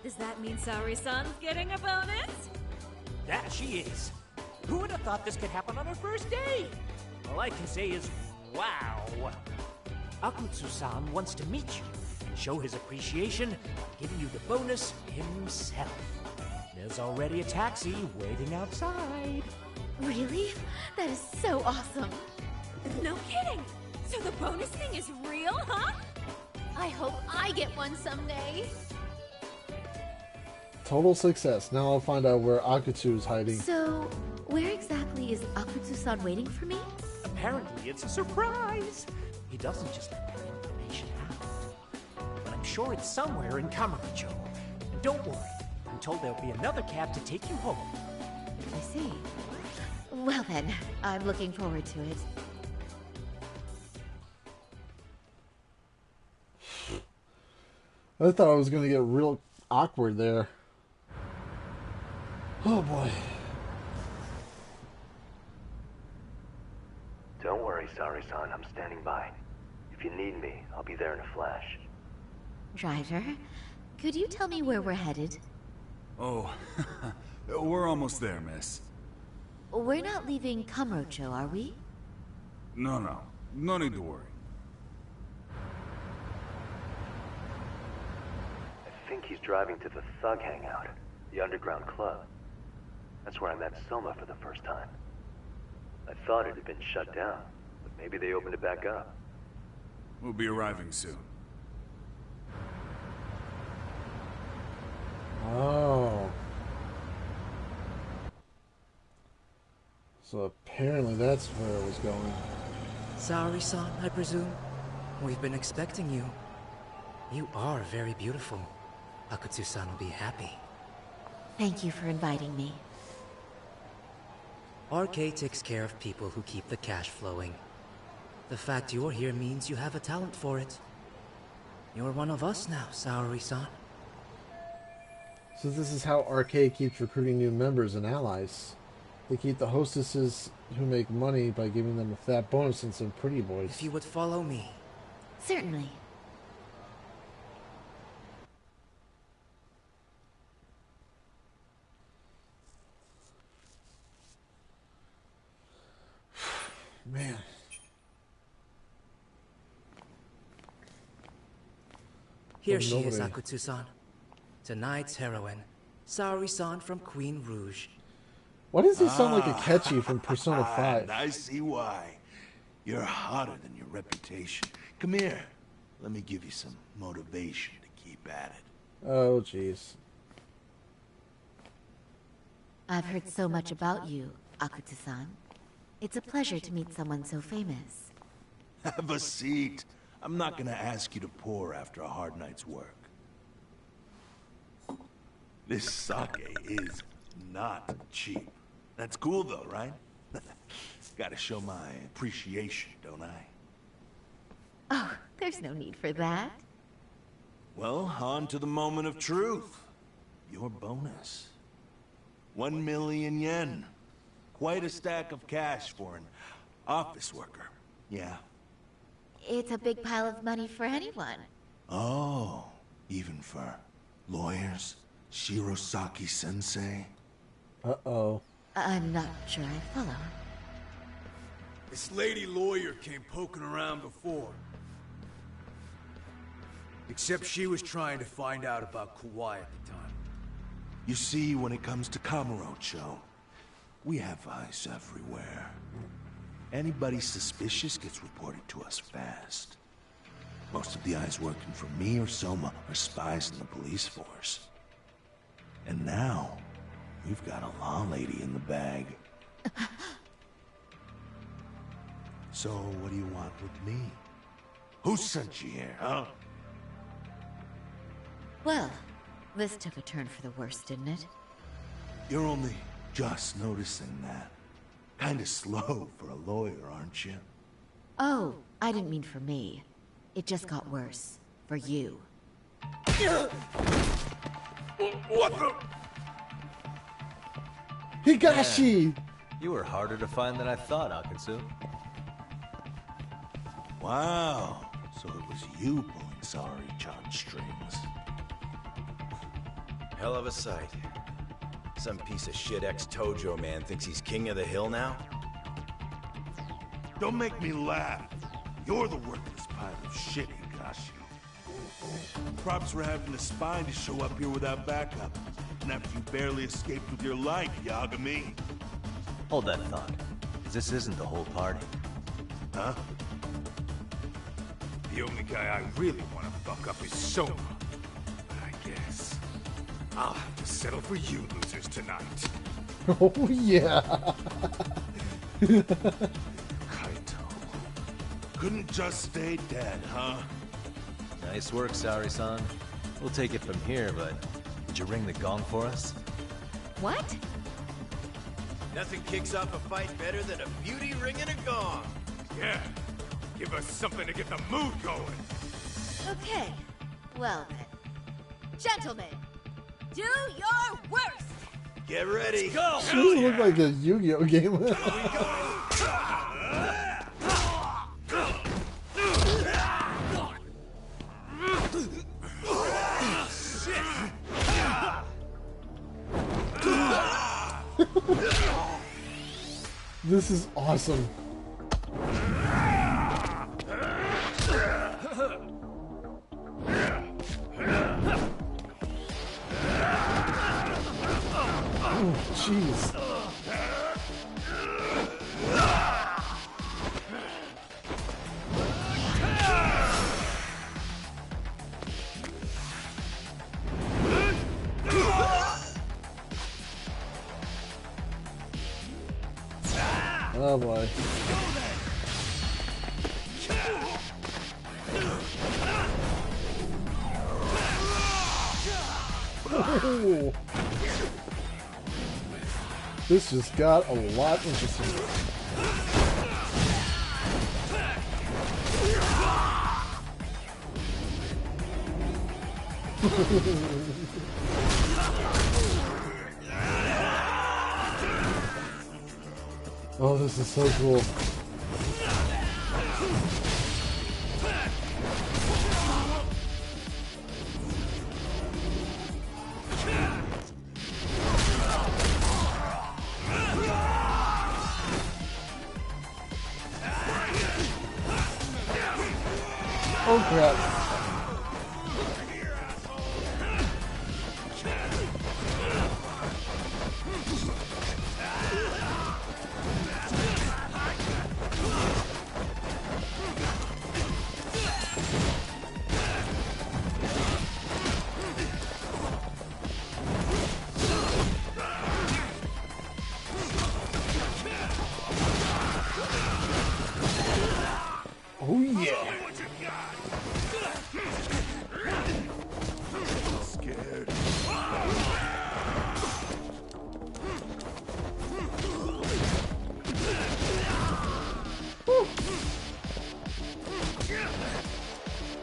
does that mean Saori-san's getting a bonus? That she is. Who would have thought this could happen on her first day? All I can say is, wow. Akutsu-san wants to meet you and show his appreciation by giving you the bonus himself. There's already a taxi waiting outside. Really? That is so awesome. No kidding! So the bonus thing is real, huh? I hope I get one someday. Total success. Now I'll find out where Akutsu is hiding. So, where exactly is Akutsu-san waiting for me? Apparently it's a surprise. He doesn't just let that information out. But I'm sure it's somewhere in Kamurocho. And don't worry, I'm told there'll be another cab to take you home. I see. Well then, I'm looking forward to it. I thought I was going to get real awkward there. Oh boy. Don't worry, Saori-san. I'm standing by. If you need me, I'll be there in a flash. Driver, could you tell me where we're headed? Oh, we're almost there, miss. We're not leaving Kamurocho, are we? No. No need to worry. I think he's driving to the Thug Hangout, the underground club. That's where I met Soma for the first time. I thought it had been shut down, but maybe they opened it back up. We'll be arriving soon. Oh. So apparently that's where it was going. Saori-san, I presume? We've been expecting you. You are very beautiful. Akutsu-san will be happy. Thank you for inviting me. RK takes care of people who keep the cash flowing. The fact you're here means you have a talent for it. You're one of us now, Saori-san. So this is how RK keeps recruiting new members and allies. They keep the hostesses who make money by giving them a fat bonus and some pretty boys. If you would follow me. Certainly. Man. Here she is, Akutsu-san. Tonight's heroine, Saori-san from Queen Rouge. Why does he sound like a Akechi from Persona 5? I see why. You're hotter than your reputation. Come here. Let me give you some motivation to keep at it. Oh, jeez. I've heard so much about you, Akutsu-san. It's a pleasure to meet someone so famous. Have a seat. I'm not gonna ask you to pour after a hard night's work. This sake is not cheap. That's cool though, right? Gotta show my appreciation, don't I? Oh, there's no need for that. Well, on to the moment of truth. Your bonus. 1 million yen. Quite a stack of cash for an Office worker. Yeah. It's a big pile of money for anyone. Oh, even for lawyers? Shirosaki-sensei? Uh-oh. I'm not sure I follow. This lady lawyer came poking around before. Except she was trying to find out about Kauai at the time. You see, when it comes to Kamurocho, we have eyes everywhere. Anybody suspicious gets reported to us fast. Most of the eyes working for me or Soma are spies in the police force. And now, we've got a law lady in the bag. So, what do you want with me? Who sent you here, huh? Well, this took a turn for the worse, didn't it? You're only just noticing that. Kinda slow for a lawyer, aren't you? Oh, I didn't mean for me. It just got worse. For you. What the? Higashi! Man, you were harder to find than I thought, Akatsu. Wow. So it was you pulling Saori-chan's strings. Hell of a sight. Some piece of shit ex-Tojo man thinks he's king of the hill now? Don't make me laugh. You're the worthless pile of shit, Higashi. Props for having the spine to show up here without backup. And after you barely escaped with your life, Yagami. Hold that thought. 'Cause this isn't the whole party. Huh? The only guy I really want to fuck up is Soma. But I guess I'll have to settle for you losers tonight. Oh, yeah. Kaito. Couldn't just stay dead, huh? Nice work, Saori-san. We'll take it from here, but did you ring the gong for us? What? Nothing kicks off a fight better than a beauty ringing a gong. Yeah. Give us something to get the mood going. Okay. Well then. Gentlemen, do your worst! Get ready. Let's go! She doesn't look like a Yu-Gi-Oh game. This is awesome. Oh, jeez. Oh boy. Oh. This just got a lot interesting. Oh, this is so cool. Oh crap. Oh yeah. Scared.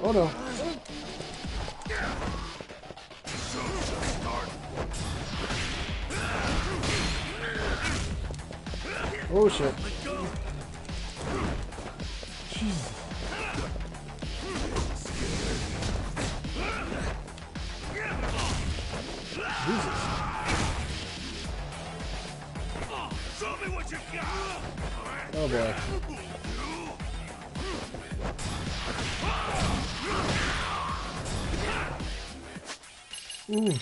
Oh no. Oh shit. Jesus. Show me what you got. Oh boy. Ooh.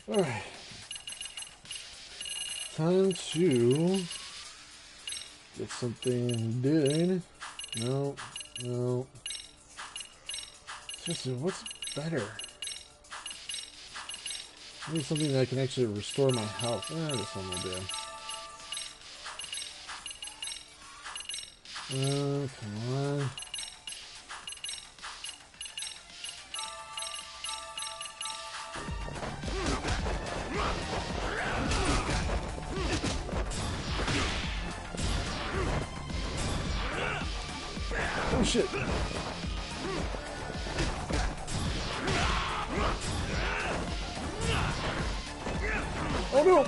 Alright. Time to get something doing. No. Seriously, what's better? I need something that can actually restore my health. This one will do. Come on. Oh shit. Oh no!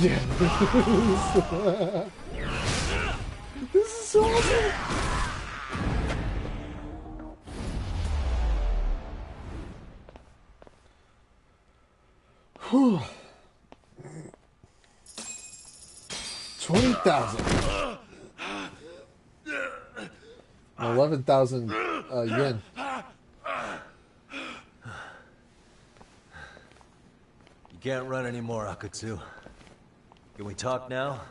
Yeah. This is so awesome! Whew. 20,000. 11,000 yen. You can't run anymore, Akutsu. Can we talk now?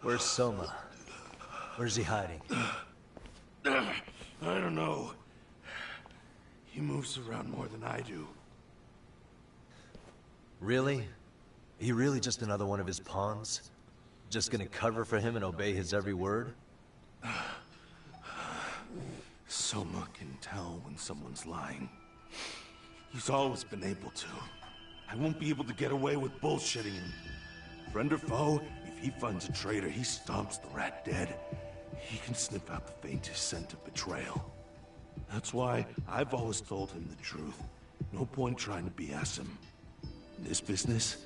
Where's Soma? Where's he hiding? I don't know. He moves around more than I do. Really? He really just another one of his pawns? Just gonna cover for him and obey his every word? Soma can tell when someone's lying. He's always been able to. I won't be able to get away with bullshitting him. Friend or foe, if he finds a traitor, he stomps the rat dead. He can sniff out the faintest scent of betrayal. That's why I've always told him the truth. No point trying to BS him. In this business,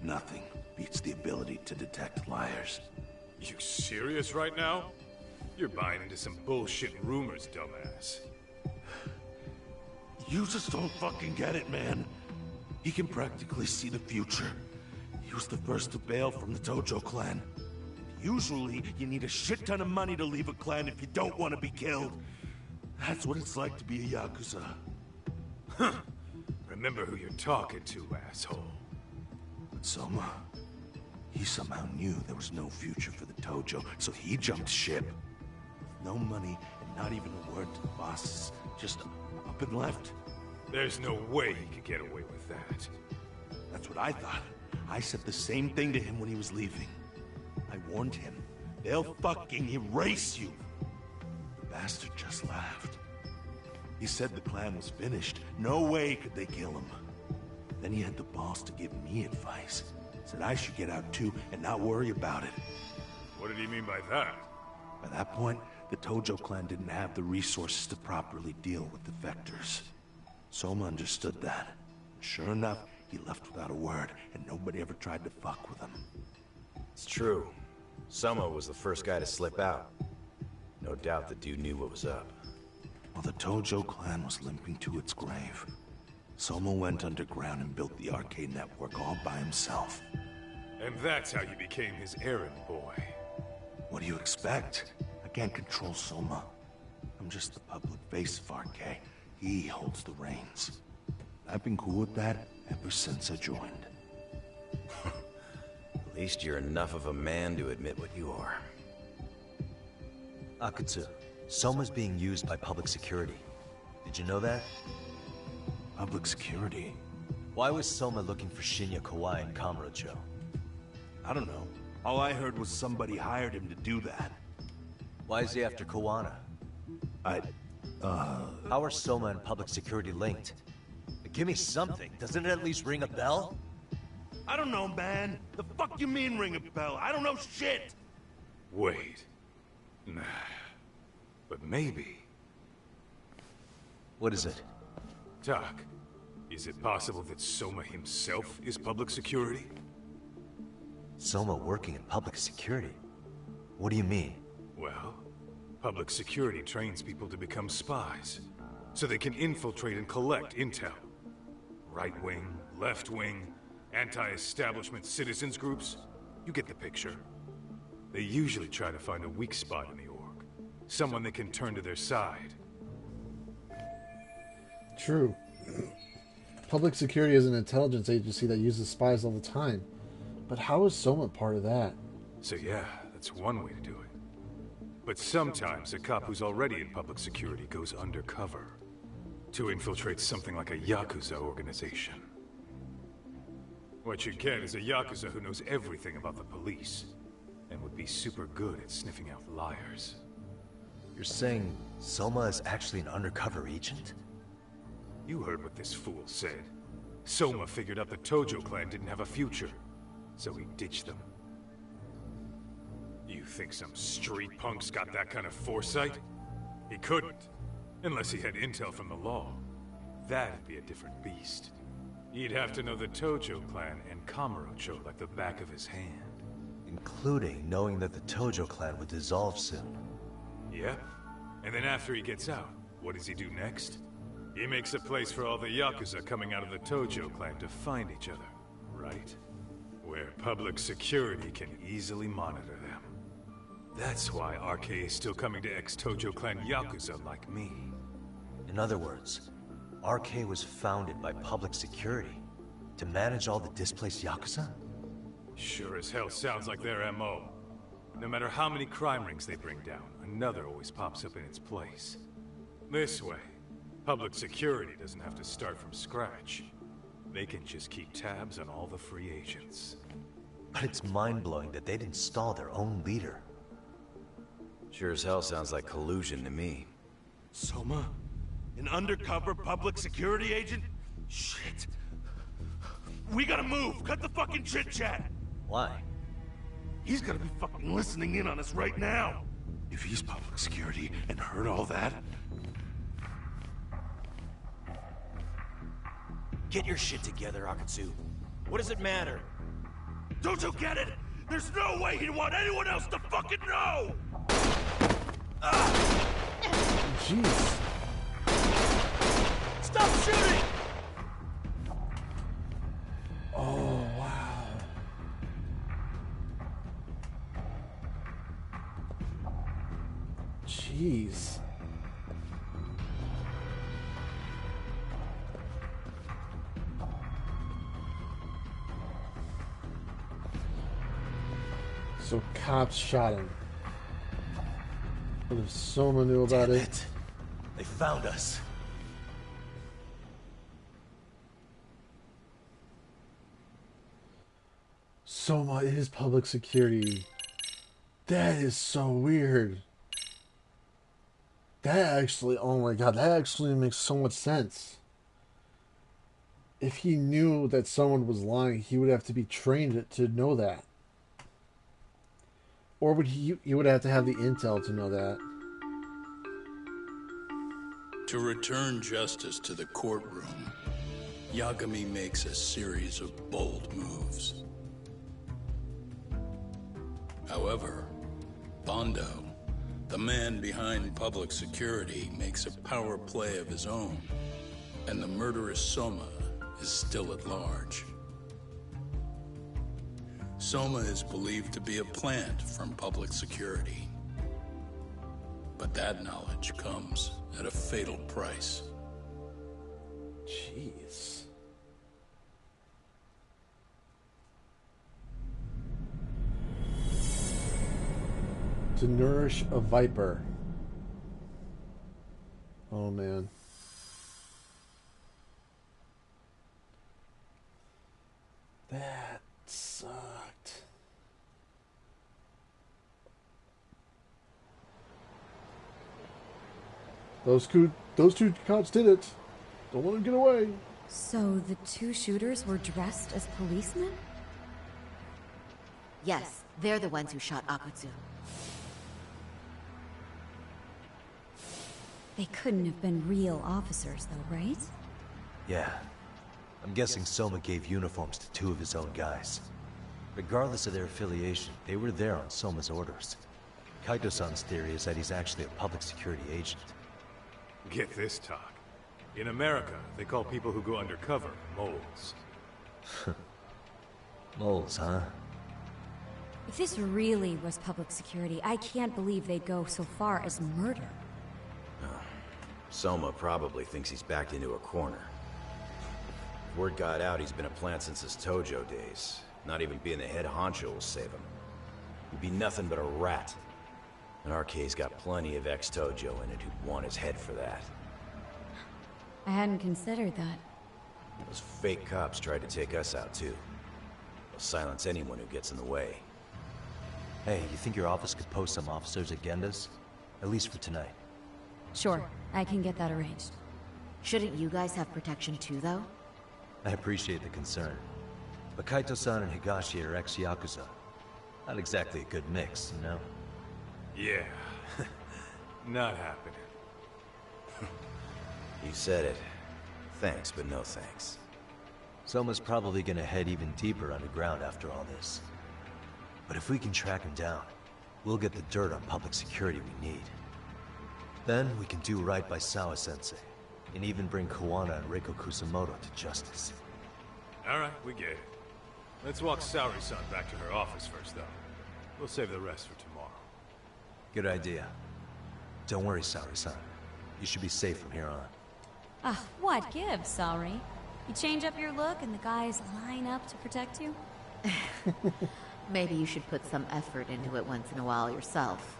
nothing beats the ability to detect liars. You serious right now? You're buying into some bullshit rumors, dumbass. You just don't fucking get it, man. He can practically see the future. He was the first to bail from the Tojo clan. Usually, you need a shit ton of money to leave a clan if you don't want to be killed. That's what it's like to be a Yakuza. Huh. Remember who you're talking to, asshole. But Soma, he somehow knew there was no future for the Tojo, so he jumped ship. With no money and not even a word to the bosses, just up and left. There's no way he could get away with that. That's what I thought. I said the same thing to him when he was leaving. I warned him. They'll fucking erase you. The bastard just laughed. He said the clan was finished. No way could they kill him. Then he had the balls to give me advice. Said I should get out too and not worry about it. What did he mean by that? By that point, the Tojo clan didn't have the resources to properly deal with defectors. Soma understood that. Sure enough, he left without a word, and nobody ever tried to fuck with him. It's true. Soma was the first guy to slip out. No doubt the dude knew what was up. While the Tojo clan was limping to its grave, Soma went underground and built the arcade network all by himself. And that's how you became his errand boy. What do you expect? I can't control Soma. I'm just the public face of RK. He holds the reins. I've been cool with that ever since I joined. At least you're enough of a man to admit what you are. Akutsu, Soma's being used by public security. Did you know that? Public security? Why was Soma looking for Shinya Kawai and Kamurocho? I don't know. All I heard was somebody hired him to do that. Why is he after Kawana? How are Soma and public security linked? Give me something. Doesn't it at least ring a bell? I don't know, man. The fuck you mean ring a bell? I don't know shit! Wait. Nah. But maybe. What is it? Doc, is it possible that Soma himself is public security? Soma working in public security. What do you mean? Well, public security trains people to become spies, so they can infiltrate and collect intel. Right wing, left wing, anti-establishment citizens groups. You get the picture. They usually try to find a weak spot in the org. Someone they can turn to their side. True. Public security is an intelligence agency that uses spies all the time. But how is Soma part of that? So yeah, that's one way to do it. But sometimes a cop who's already in public security goes undercover to infiltrate something like a Yakuza organization. What you get is a Yakuza who knows everything about the police and would be super good at sniffing out liars. You're saying Soma is actually an undercover agent? You heard what this fool said. Soma figured out the Tojo clan didn't have a future, so he ditched them. You think some street punk's got that kind of foresight? He couldn't, unless he had intel from the law. That'd be a different beast. He'd have to know the Tojo clan and Kamurocho like the back of his hand. Including knowing that the Tojo clan would dissolve soon. Yep. And then after he gets out, what does he do next? He makes a place for all the Yakuza coming out of the Tojo clan to find each other, right? Where public security can easily monitor them. That's why RK is still coming to ex-Tojo clan Yakuza like me. In other words, RK was founded by public security to manage all the displaced Yakuza? Sure as hell sounds like their MO. No matter how many crime rings they bring down, another always pops up in its place. This way, public security doesn't have to start from scratch. They can just keep tabs on all the free agents. But it's mind-blowing that they'd install their own leader. Sure as hell sounds like collusion to me. Soma? An undercover public security agent? Shit. We gotta move! Cut the fucking chit-chat! Why? He's gotta be fucking listening in on us right now! If he's public security and heard all that... Get your shit together, Akatsu. What does it matter? Don't you get it? There's no way he'd want anyone else to fucking know! Jeez. Stop shooting! Oh, wow. Jeez. So cops shot him. What if Soma knew about it? They found us. Soma is public security. That is so weird. That actually, oh my god, that actually makes so much sense. If he knew that someone was lying, he would have to be trained to know that. Or would he would have to have the intel to know that. To return justice to the courtroom, Yagami makes a series of bold moves. However, Bondo, the man behind public security, makes a power play of his own, and the murderous Soma is still at large. Soma is believed to be a plant from public security. But that knowledge comes at a fatal price. Jeez. To nourish a viper. Oh man. That sucked. Those two cops did it. Don't let them get away. So the two shooters were dressed as policemen? Yes, they're the ones who shot Akatsu. They couldn't have been real officers, though, right? Yeah. I'm guessing Soma gave uniforms to two of his own guys. Regardless of their affiliation, they were there on Soma's orders. Kaito-san's theory is that he's actually a public security agent. Get this talk. In America, they call people who go undercover moles. Moles, huh? If this really was public security, I can't believe they'd go so far as murder. Soma probably thinks he's backed into a corner. Word got out he's been a plant since his Tojo days. Not even being the head honcho will save him. He'd be nothing but a rat. And RK's got plenty of ex-Tojo in it who'd want his head for that. I hadn't considered that. Those fake cops tried to take us out too. They'll silence anyone who gets in the way. Hey, you think your office could post some officers at Genda's? At least for tonight. Sure, I can get that arranged. Shouldn't you guys have protection too, though? I appreciate the concern. But Kaito-san and Higashi are ex-Yakuza. Not exactly a good mix, you know? Yeah. Not happening. You said it. Thanks, but no thanks. Soma's probably gonna head even deeper underground after all this. But if we can track him down, we'll get the dirt on public security we need. Then we can do right by Sawa-sensei, and even bring Kawana and Reiko Kusamoto to justice. Alright, we get it. Let's walk Saori-san back to her office first, though. We'll save the rest for tomorrow. Good idea. Don't worry, Saori-san. You should be safe from here on. What gives, Saori? You change up your look and the guys line up to protect you? Maybe you should put some effort into it once in a while yourself.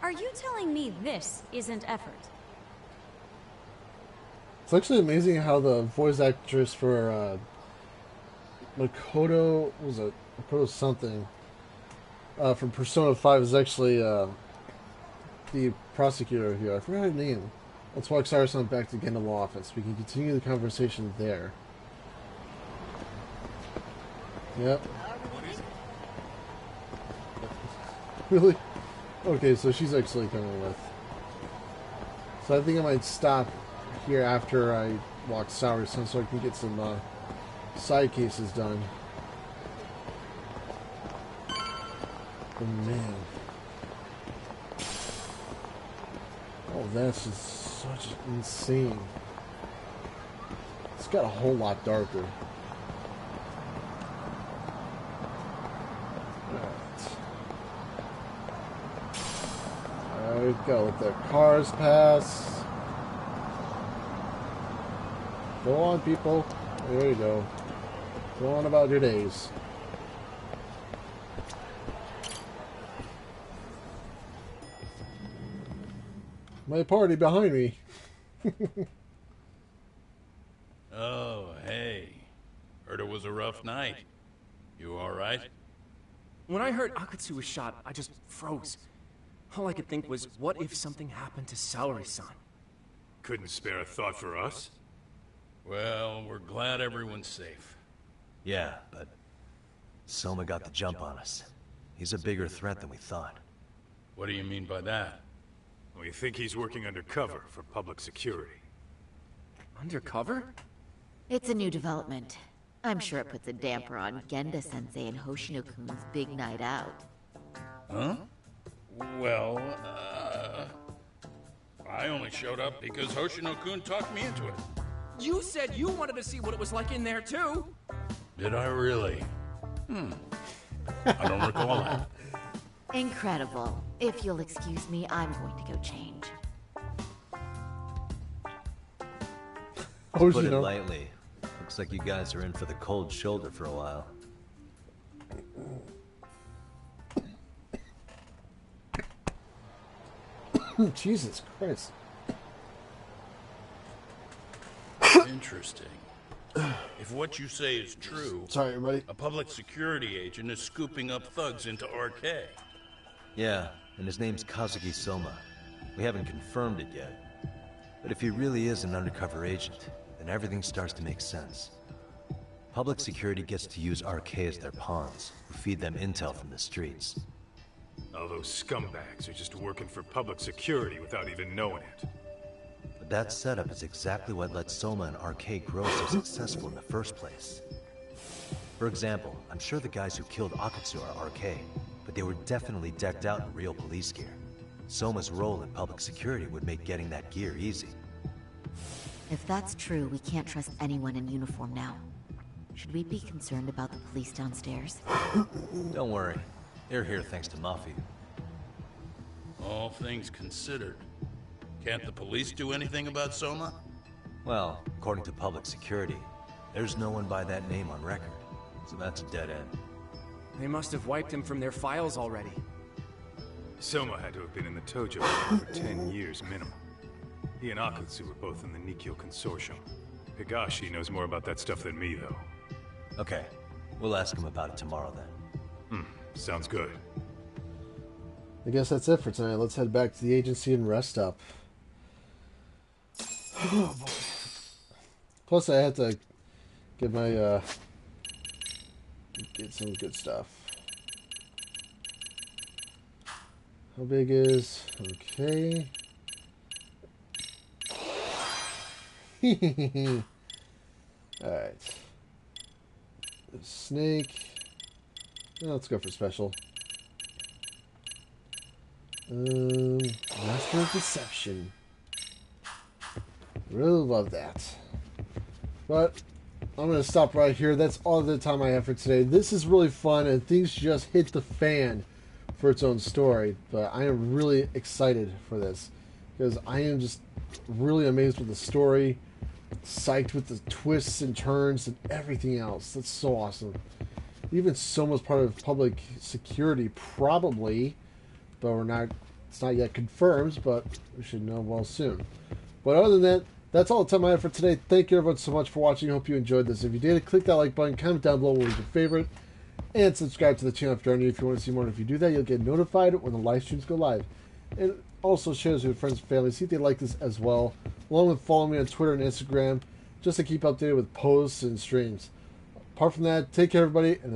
Are you telling me this isn't effort? It's actually amazing how the voice actress for Makoto, what was it? Makoto something from Persona 5 is actually the prosecutor here. I forgot her name. Let's walk Saori-san back to Genda Law Office. We can continue the conversation there. Yep. Really? Okay, so she's actually coming with. So I think I might stop here after I walk Saori-san so I can get some side cases done. Oh man. Oh, that's just such insane. It's got a whole lot darker. Alright, gotta let the cars pass. Go on, people. There you go. Go on about your days. My party behind me. Oh, hey. Heard it was a rough night. You alright? When I heard Akatsu was shot, I just froze. All I could think was, what if something happened to Saori-san? Couldn't spare a thought for us? Well, we're glad everyone's safe. Yeah, but Soma got the jump on us. He's a bigger threat than we thought. What do you mean by that? We think he's working undercover for public security. Undercover? It's a new development. I'm sure it puts a damper on Genda-sensei and Hoshino-kun's big night out. Huh? Well, I only showed up because Hoshino-kun talked me into it. You said you wanted to see what it was like in there, too! Did I really? I don't recall that. Incredible. If you'll excuse me, I'm going to go change. To put it lightly, looks like you guys are in for the cold shoulder for a while. Jesus Christ. Interesting. If what you say is true, sorry, everybody. A public security agent is scooping up thugs into RK. Yeah, and his name's Kazuki Soma. We haven't confirmed it yet. But if he really is an undercover agent, then everything starts to make sense. Public security gets to use RK as their pawns, who feed them intel from the streets. All those scumbags are just working for public security without even knowing it. But that setup is exactly what let Soma and RK grow so successful in the first place. For example, I'm sure the guys who killed Akatsu are RK, but they were definitely decked out in real police gear. Soma's role in public security would make getting that gear easy. If that's true, we can't trust anyone in uniform now. Should we be concerned about the police downstairs? Don't worry. They're here thanks to Mafia. All things considered, can't the police do anything about Soma? Well, according to public security, there's no one by that name on record, so that's a dead end. They must have wiped him from their files already. Soma had to have been in the Tojo for 10 years minimum. He and Akatsu were both in the Nikyo Consortium. Higashi knows more about that stuff than me, though. Okay, we'll ask him about it tomorrow then. Sounds good. I guess that's it for tonight. Let's head back to the agency and rest up. Oh boy. Plus I had to get my get some good stuff. How big is okay? Alright. Snake. Let's go for special. Master of Deception. Really love that. But I'm going to stop right here. That's all the time I have for today. This is really fun, and things just hit the fan for its own story. But I am really excited for this, because I am just really amazed with the story, psyched with the twists and turns and everything else. That's so awesome. Even Soma's part of public security, probably, but it's not yet confirmed, but we should know well soon. But other than that, that's all the time I have for today. Thank you everyone so much for watching. I hope you enjoyed this. If you did, click that like button, comment down below what was your favorite, and subscribe to the channel if you're new if you want to see more. And if you do that, you'll get notified when the live streams go live. And also share this with your friends and family, see if they like this as well, along with following me on Twitter and Instagram, just to keep updated with posts and streams. Apart from that, take care everybody, and as